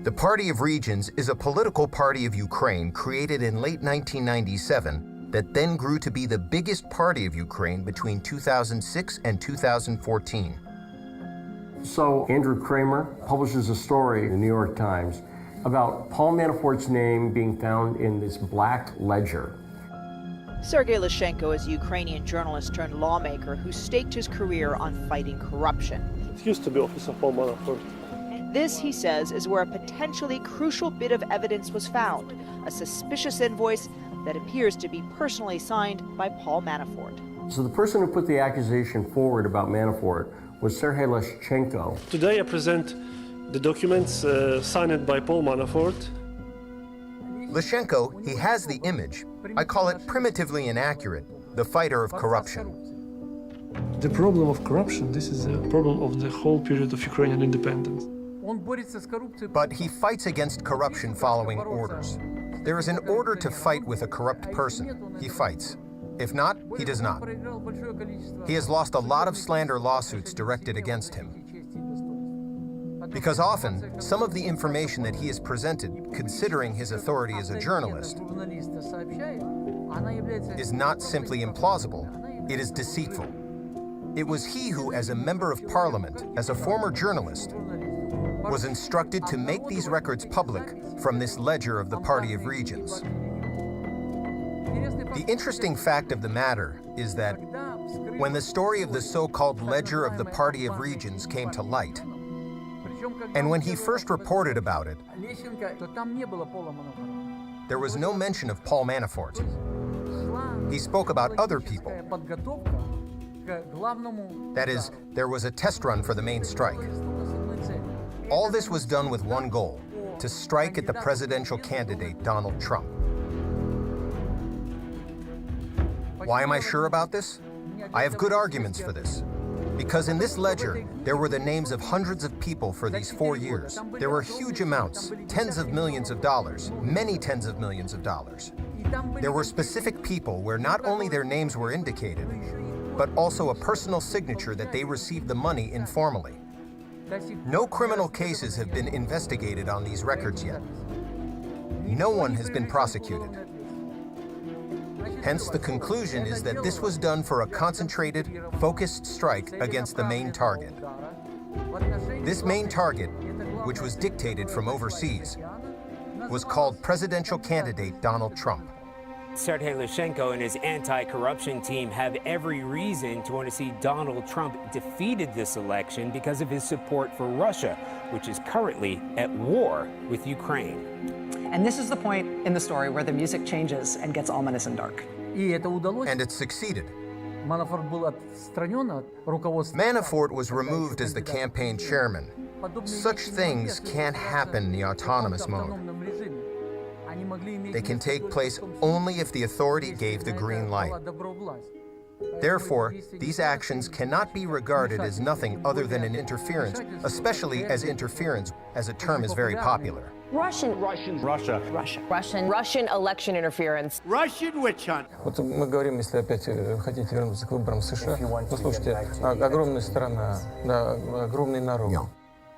The Party of Regions is a political party of Ukraine created in late 1997 that then grew to be the biggest party of Ukraine between 2006 and 2014. So Andrew Kramer publishes a story in the New York Times about Paul Manafort's name being found in this black ledger. Sergei Lyshenko is a Ukrainian journalist turned lawmaker who staked his career on fighting corruption. It used to be office of Paul Manafort. This, he says, is where a potentially crucial bit of evidence was found, a suspicious invoice that appears to be personally signed by Paul Manafort. So the person who put the accusation forward about Manafort was Sergei Leshchenko. Today I present the documents signed by Paul Manafort. Leshchenko, he has the image. I call it primitively inaccurate, the fighter of corruption. The problem of corruption, this is a problem of the whole period of Ukrainian independence. But he fights against corruption following orders. There is an order to fight with a corrupt person. He fights. If not, he does not. He has lost a lot of slander lawsuits directed against him. Because often, some of the information that he has presented, considering his authority as a journalist, is not simply implausible, it is deceitful. It was he who, as a member of parliament, as a former journalist, was instructed to make these records public from this ledger of the Party of Regions. The interesting fact of the matter is that when the story of the so-called ledger of the Party of Regions came to light, and when he first reported about it, there was no mention of Paul Manafort. He spoke about other people. That is, there was a test run for the main strike. All this was done with one goal, to strike at the presidential candidate, Donald Trump. Why am I sure about this? I have good arguments for this. Because in this ledger, there were the names of hundreds of people for these 4 years. There were huge amounts, tens of millions of dollars, many tens of millions of dollars. There were specific people where not only their names were indicated, but also a personal signature that they received the money informally. No criminal cases have been investigated on these records yet. No one has been prosecuted. Hence, the conclusion is that this was done for a concentrated, focused strike against the main target. This main target, which was dictated from overseas, was called presidential candidate Donald Trump. Sergei Leshchenko and his anti-corruption team have every reason to want to see Donald Trump defeated this election because of his support for Russia, which is currently at war with Ukraine. And this is the point in the story where the music changes and gets ominous and dark. And it succeeded. Manafort was removed as the campaign chairman. Such things can't happen in the autonomous mode. They can take place only if the authority gave the green light. Therefore, these actions cannot be regarded as nothing other than an interference, especially as interference, as a term is very popular. Russian election interference. Russian witch hunt. Вот мы говорим, если опять хотите вернуться к выборам США, послушайте, огромная страна, да, огромный народ,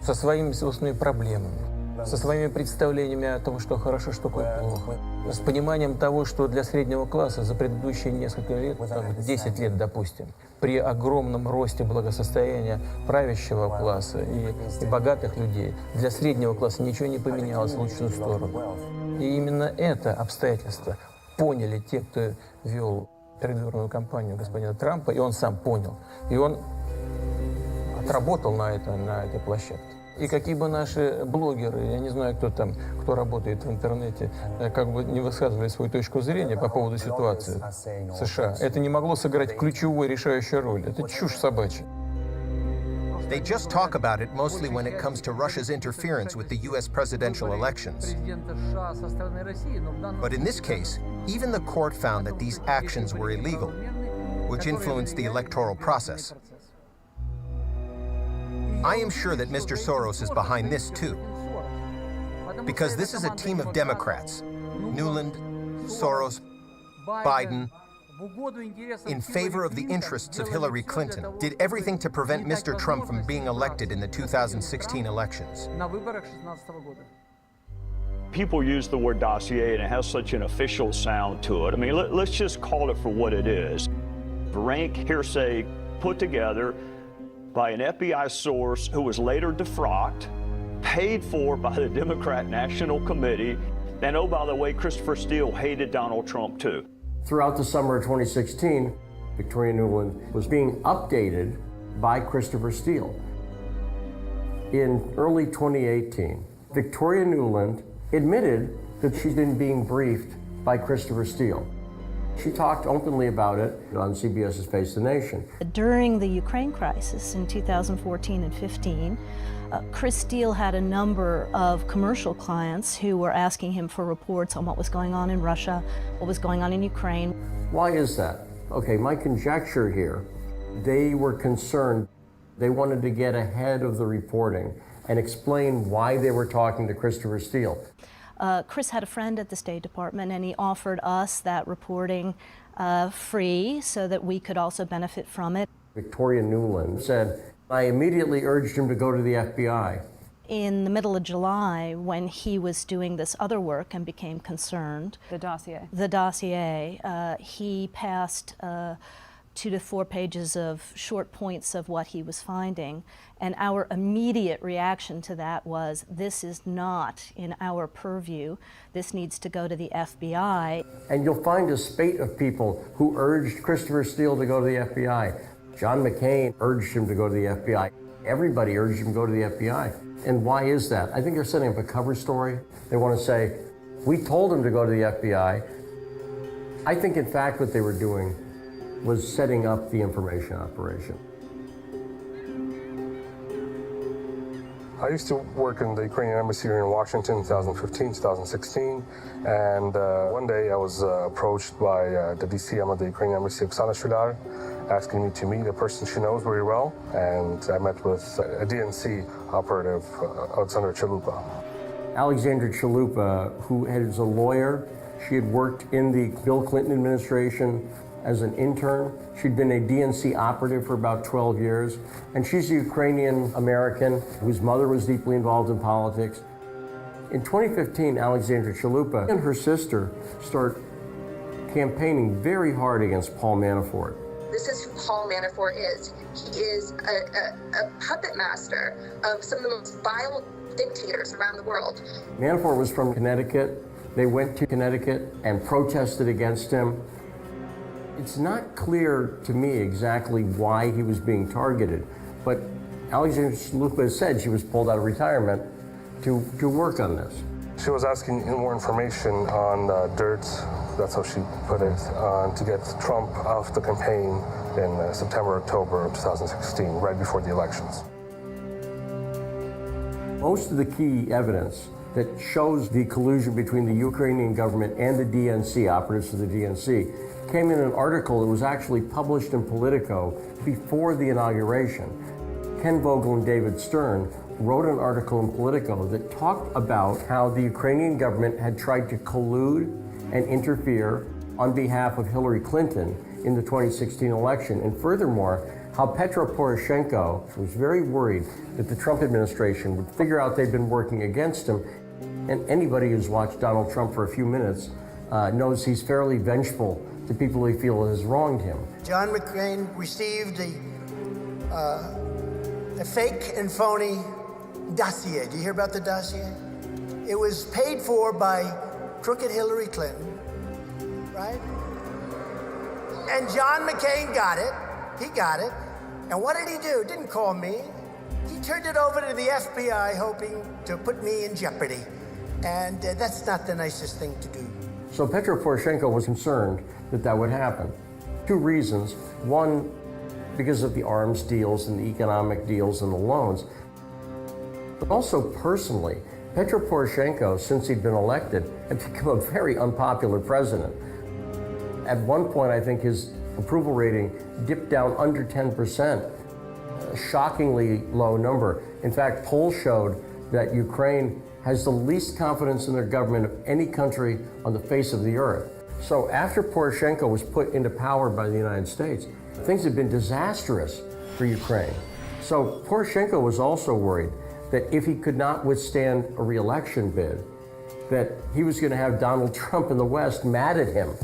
со своими собственными проблемами, со своими представлениями о том, что хорошо, что плохо, с пониманием того, что для среднего класса за предыдущие несколько лет, 10 лет, допустим, при огромном росте благосостояния правящего класса и богатых людей, для среднего класса ничего не поменялось в лучшую сторону. И именно это обстоятельство поняли те, кто вел предвыборную кампанию господина Трампа, и он сам понял. И он отработал на этой площадке. И какие бы наши блогеры, я не знаю, кто там, кто работает в интернете, как бы не высказывали свою точку зрения по поводу ситуации в США, это не могло сыграть ключевую решающую роль. Это чушь собачья. They just talk about it mostly when it comes to Russia's interference with the U.S. presidential elections. But in this case, even the court found that these actions were illegal, which influenced the electoral process. I am sure that Mr. Soros is behind this too, because this is a team of Democrats, Nuland, Soros, Biden, in favor of the interests of Hillary Clinton, did everything to prevent Mr. Trump from being elected in the 2016 elections. People use the word dossier and it has such an official sound to it. I mean, let's just call it for what it is. Rank hearsay put together by an FBI source who was later defrocked, paid for by the Democrat National Committee, and oh, by the way, Christopher Steele hated Donald Trump too. Throughout the summer of 2016, Victoria Nuland was being updated by Christopher Steele. in early 2018, Victoria Nuland admitted that she'd been being briefed by Christopher Steele. She talked openly about it on CBS's Face the Nation. During the Ukraine crisis in 2014 and 15, Chris Steele had a number of commercial clients who were asking him for reports on what was going on in Russia, what was going on in Ukraine. Why is that? Okay, my conjecture here, they were concerned. They wanted to get ahead of the reporting and explain why they were talking to Christopher Steele. Chris had a friend at the State Department, and he offered us that reporting free so that we could also benefit from it. Victoria Nuland said, I immediately urged him to go to the FBI. In the middle of July, when he was doing this other work and became concerned, The dossier, he passed 2 to 4 pages of short points of what he was finding. And our immediate reaction to that was, this is not in our purview. This needs to go to the FBI. And you'll find a spate of people who urged Christopher Steele to go to the FBI. John McCain urged him to go to the FBI. Everybody urged him to go to the FBI. And why is that? I think they're setting up a cover story. They want to say, we told him to go to the FBI. I think, in fact, what they were doing was setting up the information operation. I used to work in the Ukrainian embassy here in Washington in 2015, 2016, and one day I was approached by the DCM of the Ukrainian embassy, Oksana Shudar, asking me to meet a person she knows very well, and I met with a DNC operative, Alexandra Chalupa. Alexandra Chalupa, who is a lawyer, she had worked in the Bill Clinton administration as an intern. She'd been a DNC operative for about 12 years, and she's a Ukrainian American whose mother was deeply involved in politics. In 2015, Alexandra Chalupa and her sister start campaigning very hard against Paul Manafort. This is who Paul Manafort is. He is a puppet master of some of the most vile dictators around the world. Manafort was from Connecticut. They went to Connecticut and protested against him. It's not clear to me exactly why he was being targeted, but Alexandra Chalupa said she was pulled out of retirement to work on this. She was asking more information on dirt, that's how she put it, to get Trump off the campaign in September, October of 2016, right before the elections. Most of the key evidence that shows the collusion between the Ukrainian government and the DNC, operatives of the DNC, came in an article that was actually published in Politico before the inauguration. Ken Vogel and David Stern wrote an article in Politico that talked about how the Ukrainian government had tried to collude and interfere on behalf of Hillary Clinton in the 2016 election. And furthermore, how Petro Poroshenko was very worried that the Trump administration would figure out they'd been working against him. And anybody who's watched Donald Trump for a few minutes knows he's fairly vengeful to people he feels has wronged him. John McCain received a fake and phony dossier. Do you hear about the dossier? It was paid for by crooked Hillary Clinton, right? And John McCain got it. He got it. And what did he do? Didn't call me. He turned it over to the FBI, hoping to put me in jeopardy. And that's not the nicest thing to do. So Petro Poroshenko was concerned that that would happen. 2 reasons. One, because of the arms deals and the economic deals and the loans. But also personally, Petro Poroshenko, since he'd been elected, had become a very unpopular president. At one point, I think his approval rating dipped down under 10%, a shockingly low number. In fact, polls showed that Ukraine has the least confidence in their government of any country on the face of the earth. So after Poroshenko was put into power by the United States, things had been disastrous for Ukraine. So Poroshenko was also worried that if he could not withstand a re-election bid, that he was going to have Donald Trump in the West mad at him.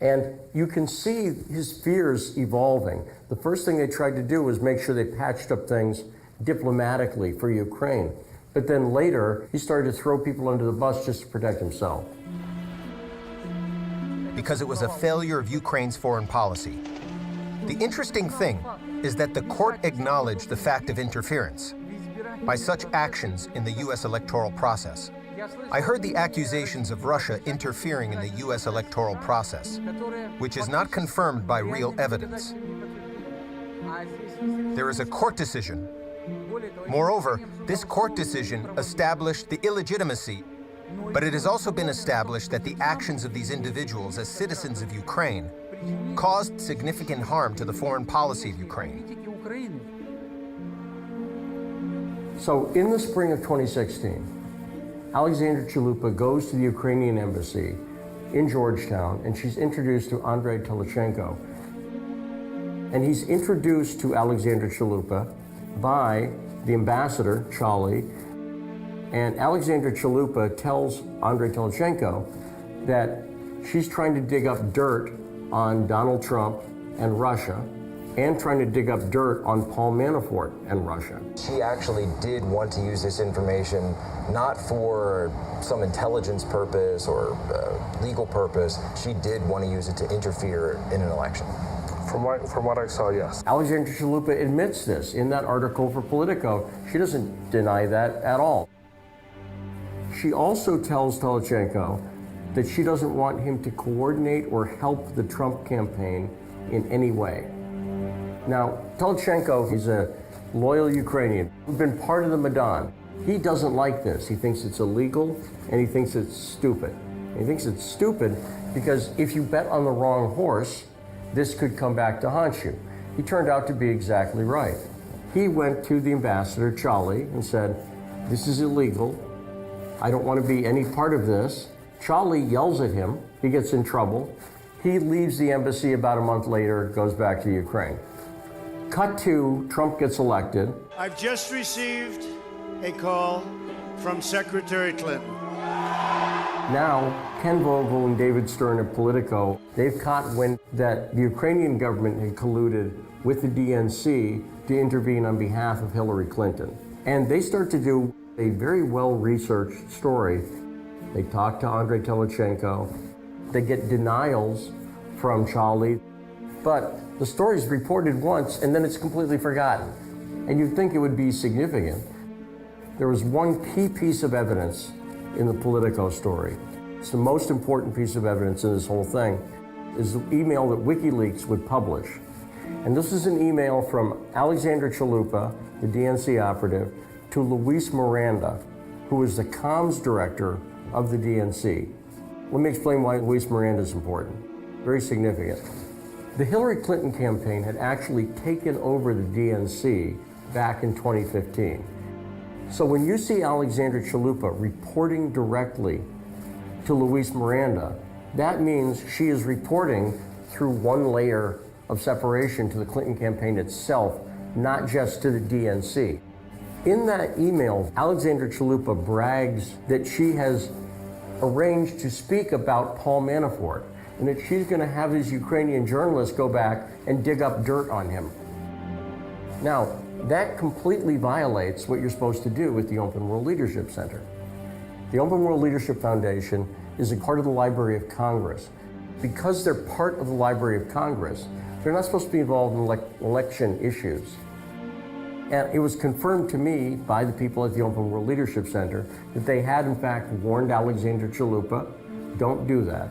And you can see his fears evolving. The first thing they tried to do was make sure they patched up things diplomatically for Ukraine. But then later, he started to throw people under the bus just to protect himself. Because it was a failure of Ukraine's foreign policy. The interesting thing is that the court acknowledged the fact of interference. by such actions in the U.S. electoral process. I heard the accusations of Russia interfering in the U.S. electoral process, which is not confirmed by real evidence. There is a court decision. Moreover, this court decision established the illegitimacy, but it has also been established that the actions of these individuals as citizens of Ukraine caused significant harm to the foreign policy of Ukraine. So in the spring of 2016, Alexandra Chalupa goes to the Ukrainian embassy in Georgetown, and she's introduced to Andrei Telchenko. And he's introduced to Alexandra Chalupa by the ambassador, Charlie, and Alexandra Chalupa tells Andrei Telchenko that she's trying to dig up dirt on Donald Trump and Russia, and trying to dig up dirt on Paul Manafort and Russia. She actually did want to use this information not for some intelligence purpose or legal purpose. She did want to use it to interfere in an election. From what I saw, yes. Alexandra Chalupa admits this in that article for Politico. She doesn't deny that at all. She also tells Telchenko that she doesn't want him to coordinate or help the Trump campaign in any way. Now, Telchenko is a loyal Ukrainian who's been part of the Maidan. He doesn't like this. He thinks it's illegal, and he thinks it's stupid. And he thinks it's stupid because if you bet on the wrong horse, this could come back to haunt you. He turned out to be exactly right. He went to the ambassador, Charlie, and said, "This is illegal. I don't want to be any part of this." Charlie yells at him. He gets in trouble. He leaves the embassy about a month later, goes back to Ukraine. Cut to, Trump gets elected. I've just received a call from Secretary Clinton. Now, Ken Vogel and David Stern of Politico, they've caught wind that the Ukrainian government had colluded with the DNC to intervene on behalf of Hillary Clinton. And they start to do a very well-researched story. They talk to Andrei Telchenko. They get denials from Charlie. But the story is reported once, and then it's completely forgotten. And you'd think it would be significant. There was one key piece of evidence in the Politico story. It's the most important piece of evidence in this whole thing, is the email that WikiLeaks would publish. And this is an email from Alexandra Chalupa, the DNC operative, to Luis Miranda, who is the comms director of the DNC. Let me explain why Luis Miranda is important. Very significant. The Hillary Clinton campaign had actually taken over the DNC back in 2015. So when you see Alexandra Chalupa reporting directly to Luis Miranda, that means she is reporting through one layer of separation to the Clinton campaign itself, not just to the DNC. In that email, Alexandra Chalupa brags that she has arranged to speak about Paul Manafort, and that she's going to have these Ukrainian journalists go back and dig up dirt on him. Now, that completely violates what you're supposed to do with the Open World Leadership Center. The Open World Leadership Foundation is a part of the Library of Congress. Because they're part of the Library of Congress, they're not supposed to be involved in election issues. And it was confirmed to me by the people at the Open World Leadership Center that they had in fact warned Alexandra Chalupa, don't do that.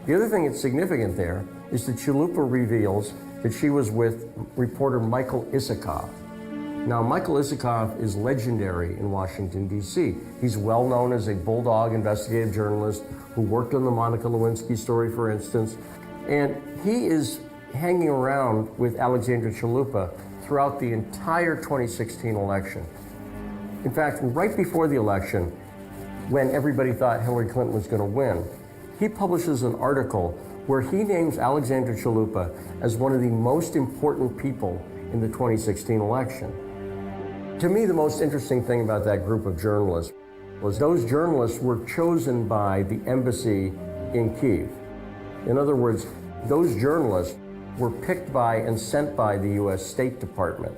The other thing that's significant there is that Chalupa reveals that she was with reporter Michael Isikoff. Now, Michael Isikoff is legendary in Washington, D.C. He's well known as a bulldog investigative journalist who worked on the Monica Lewinsky story, for instance. And he is hanging around with Alexandra Chalupa throughout the entire 2016 election. In fact, right before the election, when everybody thought Hillary Clinton was going to win, he publishes an article where he names Alexandra Chalupa as one of the most important people in the 2016 election. To me, the most interesting thing about that group of journalists was those journalists were chosen by the embassy in Kyiv. In other words, those journalists were picked by and sent by the U.S. State Department.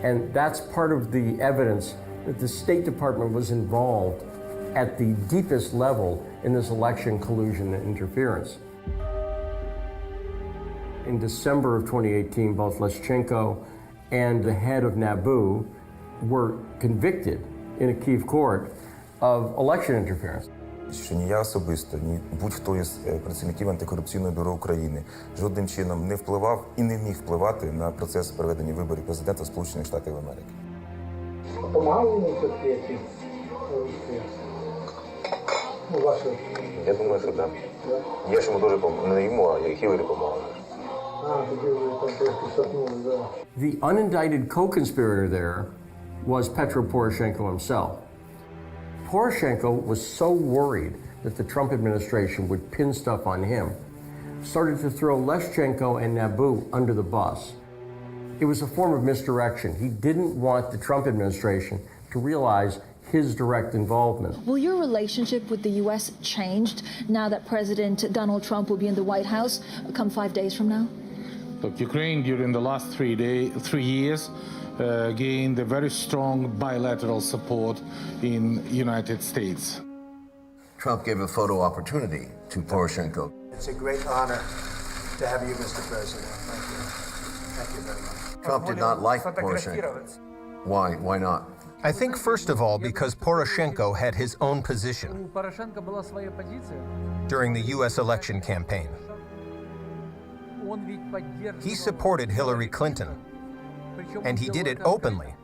And that's part of the evidence that the State Department was involved at the deepest level in this election collusion and interference. In December of 2018, both Leshchenko and the head of NABU were convicted in a Kyiv court of election interference. Що ні я особисто, ні будь-хто із працівників антикорупційного бюро України жодним чином не впливав і не міг впливати на процес проведення виборів президента Сполучених Штатів Америки. Я думаю, що так. Я ж йому дуже не йому, а Хіларі допомагав. The unindicted co-conspirator there was Petro Poroshenko himself. Poroshenko was so worried that the Trump administration would pin stuff on him, started to throw Leshchenko and Nabu under the bus. It was a form of misdirection. He didn't want the Trump administration to realize his direct involvement. Will your relationship with the U.S. changed now that President Donald Trump will be in the White House come 5 days from now? Look, Ukraine during the last 3 years gained a very strong bilateral support in the United States. Trump gave a photo opportunity to Poroshenko. It's a great honor to have you, Mr. President. Thank you. Thank you very much. Trump did not like Poroshenko. Why? Why not? I think, first of all, because Poroshenko had his own position during the U.S. election campaign. He supported Hillary Clinton, and he did it openly.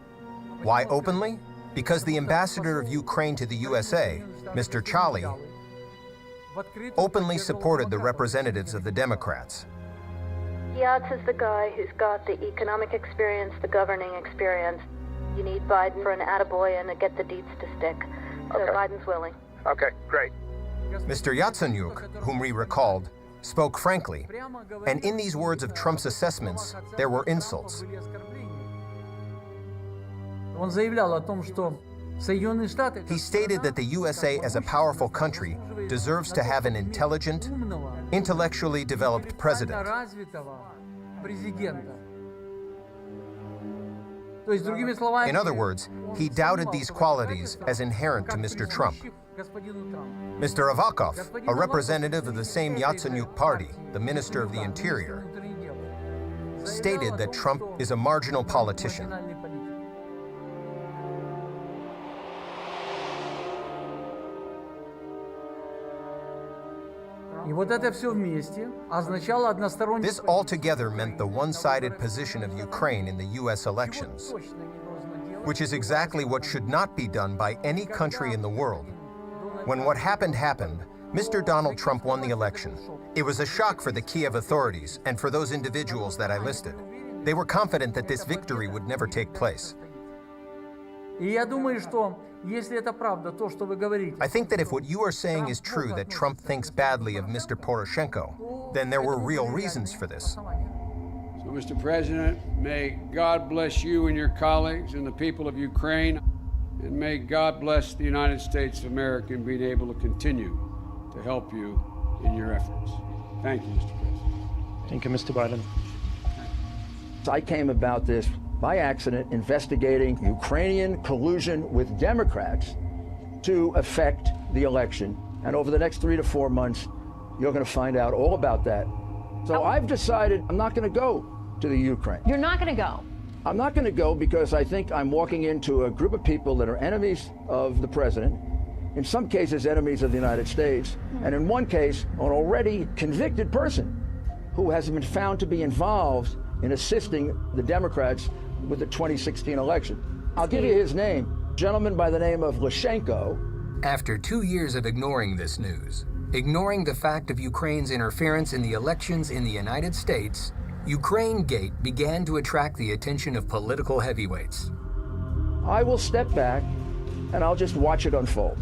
Why openly? Because the ambassador of Ukraine to the USA, Mr. Chali, openly supported the representatives of the Democrats. Yats is the guy who's got the economic experience, the governing experience. You need Biden for an attaboy and to get the deeds to stick. So Biden's willing. Okay, great. Mr. Yatsenyuk, whom we recalled, spoke frankly, and in these words of Trump's assessments, there were insults. He stated that the USA as a powerful country deserves to have an intelligent, intellectually developed president. In other words, he doubted these qualities as inherent to Mr. Trump. Mr. Avakov, a representative of the same Yatsenyuk party, the Minister of the Interior, stated that Trump is a marginal politician. This altogether meant the one-sided position of Ukraine in the U.S. elections, which is exactly what should not be done by any country in the world. When what happened happened, Mr. Donald Trump won the election. It was a shock for the Kiev authorities and for those individuals that I listed. They were confident that this victory would never take place. I think that if what you are saying is true, that Trump thinks badly of Mr. Poroshenko, then there were real reasons for this. So, Mr. President, may God bless you and your colleagues and the people of Ukraine, and may God bless the United States of America in being able to continue to help you in your efforts. Thank you, Mr. President. Thank you, Mr. Biden. I came about this by accident investigating Ukrainian collusion with Democrats to affect the election. And over the next 3 to 4 months, you're going to find out all about that. So I've decided I'm not going to go to the Ukraine. You're not going to go? I'm not going to go because I think I'm walking into a group of people that are enemies of the president, in some cases enemies of the United States, and in one case, an already convicted person who has been found to be involved in assisting the Democrats with the 2016 election. I'll give you his name, a gentleman by the name of Leshchenko. After 2 years of ignoring this news, ignoring the fact of Ukraine's interference in the elections in the United States, Ukraine Gate began to attract the attention of political heavyweights. I will step back and I'll just watch it unfold.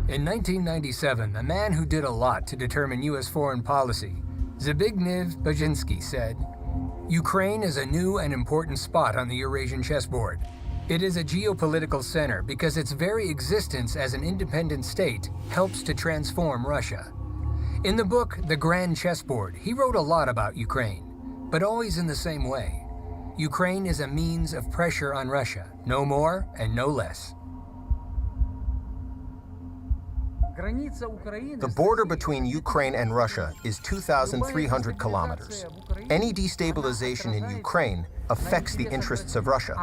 In 1997, a man who did a lot to determine U.S. foreign policy, Zbigniew Brzezinski, said, "Ukraine is a new and important spot on the Eurasian chessboard. It is a geopolitical center because its very existence as an independent state helps to transform Russia." In the book, The Grand Chessboard, he wrote a lot about Ukraine, but always in the same way. Ukraine is a means of pressure on Russia, no more and no less. The border between Ukraine and Russia is 2,300 kilometers. Any destabilization in Ukraine affects the interests of Russia.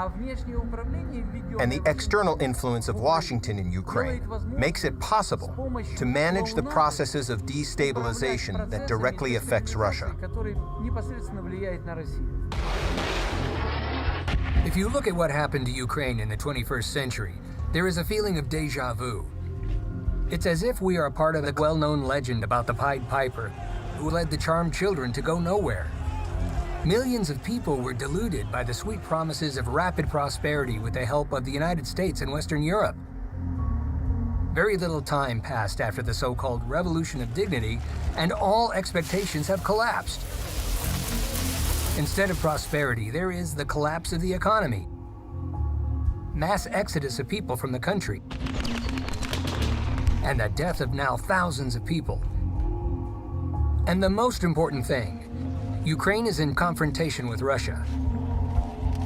And the external influence of Washington in Ukraine makes it possible to manage the processes of destabilization that directly affects Russia. If you look at what happened to Ukraine in the 21st century, there is a feeling of déjà vu. It's as if we are a part of the well-known legend about the Pied Piper who led the charmed children to go nowhere. Millions of people were deluded by the sweet promises of rapid prosperity with the help of the United States and Western Europe. Very little time passed after the so-called Revolution of Dignity, and all expectations have collapsed. Instead of prosperity, there is the collapse of the economy, mass exodus of people from the country, and the death of now thousands of people. And the most important thing, Ukraine is in confrontation with Russia.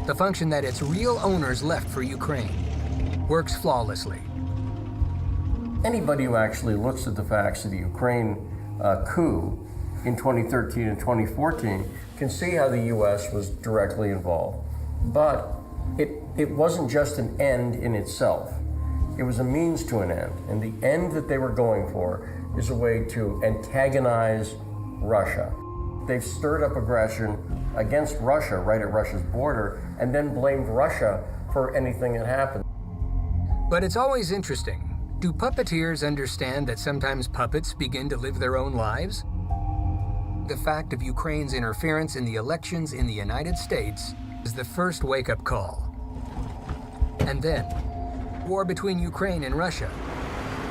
The function that its real owners left for Ukraine works flawlessly. Anybody who actually looks at the facts of the Ukraine coup in 2013 and 2014 can see how the U.S. was directly involved. But it wasn't just an end in itself. It was a means to an end. And the end that they were going for is a way to antagonize Russia. They've stirred up aggression against Russia right at Russia's border and then blamed Russia for anything that happened. But it's always interesting. Do puppeteers understand that sometimes puppets begin to live their own lives? The fact of Ukraine's interference in the elections in the United States is the first wake-up call. And then, war between Ukraine and Russia.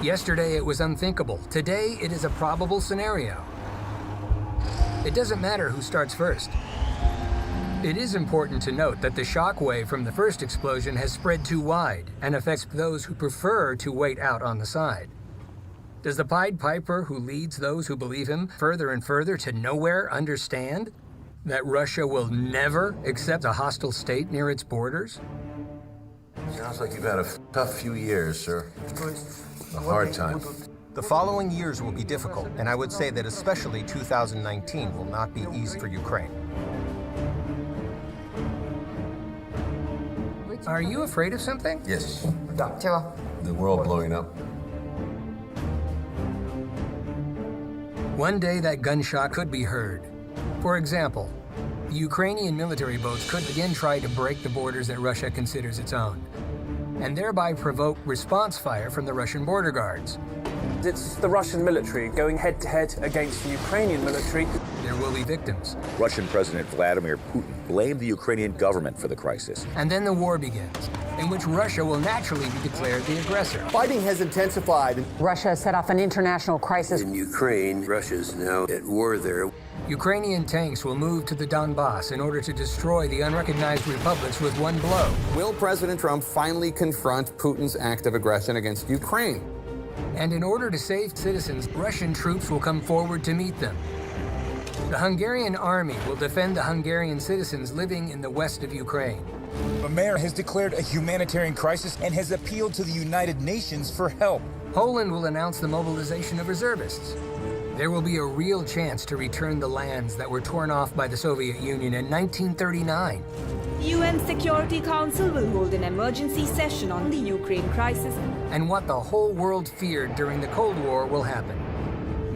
Yesterday it was unthinkable. Today it is a probable scenario. It doesn't matter who starts first. It is important to note that the shock wave from the first explosion has spread too wide and affects those who prefer to wait out on the side. Does the Pied Piper who leads those who believe him further and further to nowhere understand that Russia will never accept a hostile state near its borders? Sounds like you've had a tough few years, sir. A hard time. The following years will be difficult, and I would say that especially 2019 will not be easy for Ukraine. Are you afraid of something? Yes. The world blowing up. One day that gunshot could be heard. For example, Ukrainian military boats could again try to break the borders that Russia considers its own, and thereby provoke response fire from the Russian border guards. It's the Russian military going head-to-head against the Ukrainian military. There will be victims. Russian President Vladimir Putin blamed the Ukrainian government for the crisis. And then the war begins, in which Russia will naturally be declared the aggressor. Fighting has intensified. Russia set off an international crisis. In Ukraine, Russia's now at war there. Ukrainian tanks will move to the Donbass in order to destroy the unrecognized republics with one blow. Will President Trump finally confront Putin's act of aggression against Ukraine? And in order to save citizens, Russian troops will come forward to meet them. The Hungarian army will defend the Hungarian citizens living in the west of Ukraine. The mayor has declared a humanitarian crisis and has appealed to the United Nations for help. Poland will announce the mobilization of reservists. There will be a real chance to return the lands that were torn off by the Soviet Union in 1939. UN Security Council will hold an emergency session on the Ukraine crisis. And what the whole world feared during the Cold War will happen.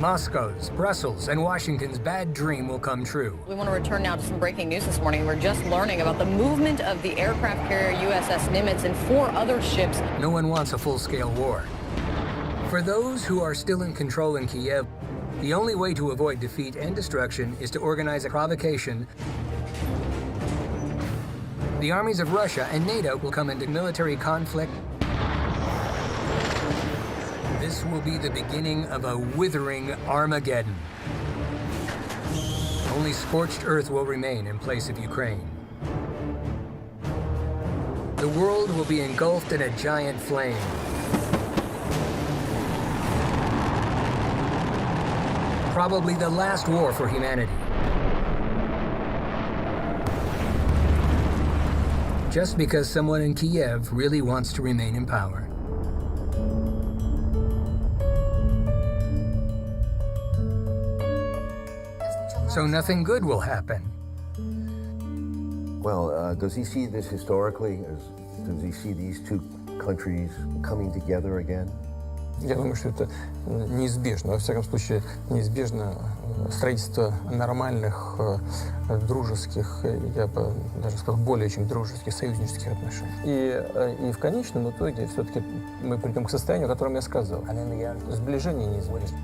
Moscow's, Brussels, and Washington's bad dream will come true. We want to return now to some breaking news this morning. We're just learning about the movement of the aircraft carrier USS Nimitz and 4 other ships. No one wants a full-scale war. For those who are still in control in Kiev, the only way to avoid defeat and destruction is to organize a provocation. The armies of Russia and NATO will come into military conflict. This will be the beginning of a withering Armageddon. Only scorched earth will remain in place of Ukraine. The world will be engulfed in a giant flame. Probably the last war for humanity. Just because someone in Kiev really wants to remain in power. so nothing good will happen. Well, does he see this historically? Does he see these two countries coming together again? Я думаю, что это неизбежно, во всяком случае, неизбежно строительство нормальных, дружеских, я бы даже сказал, более чем дружеских, союзнических отношений. И в конечном итоге все-таки мы придем к состоянию, о котором я сказал. Сближение неизбежно.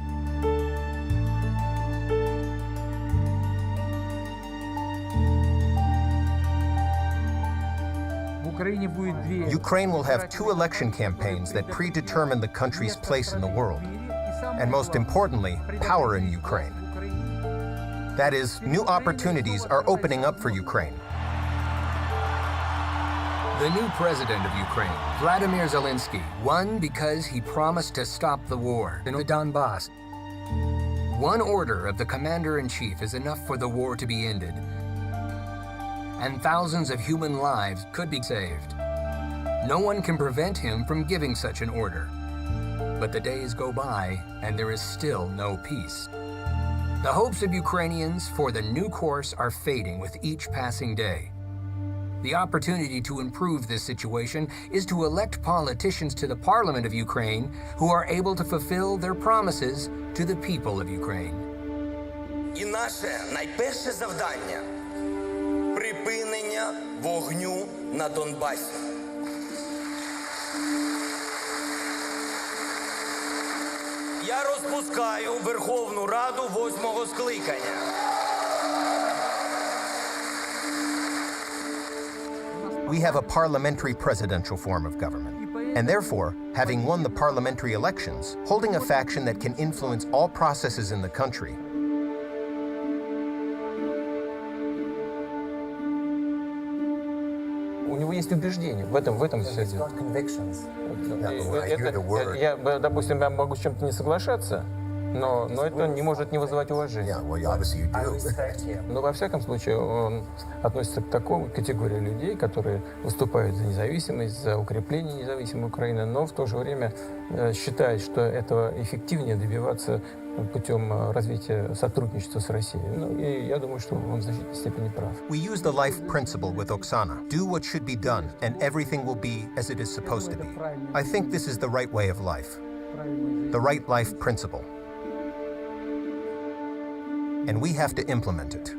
Ukraine will have 2 election campaigns that predetermine the country's place in the world, and most importantly, power in Ukraine. That is, new opportunities are opening up for Ukraine. The new president of Ukraine, Vladimir Zelensky, won because he promised to stop the war in the Donbass. One order of the commander-in-chief is enough for the war to be ended, and thousands of human lives could be saved. No one can prevent him from giving such an order. But the days go by, and there is still no peace. The hopes of Ukrainians for the new course are fading with each passing day. The opportunity to improve this situation is to elect politicians to the parliament of Ukraine who are able to fulfill their promises to the people of Ukraine. І наше найперше завдання – припинення вогню на Донбасі. Я розпускаю Верховну Раду 8-го скликання. We have a parliamentary presidential form of government, and therefore, having won the parliamentary elections, holding a faction that can influence all processes in the country, У него есть убеждения, в этом все дело. Допустим, я могу с чем-то не соглашаться, но это не может не вызывать уважения. Но во всяком случае он относится к такой категории людей, которые выступают за независимость, за укрепление независимой Украины, но в то же время считает, что этого эффективнее добиваться путем развития сотрудничества с Россией. И я думаю, что он в значительной степени прав. We use the life principle with Oksana. Do what should be done, and everything will be as it is supposed to be. I think this is the right way of life. The right life principle. And we have to implement it.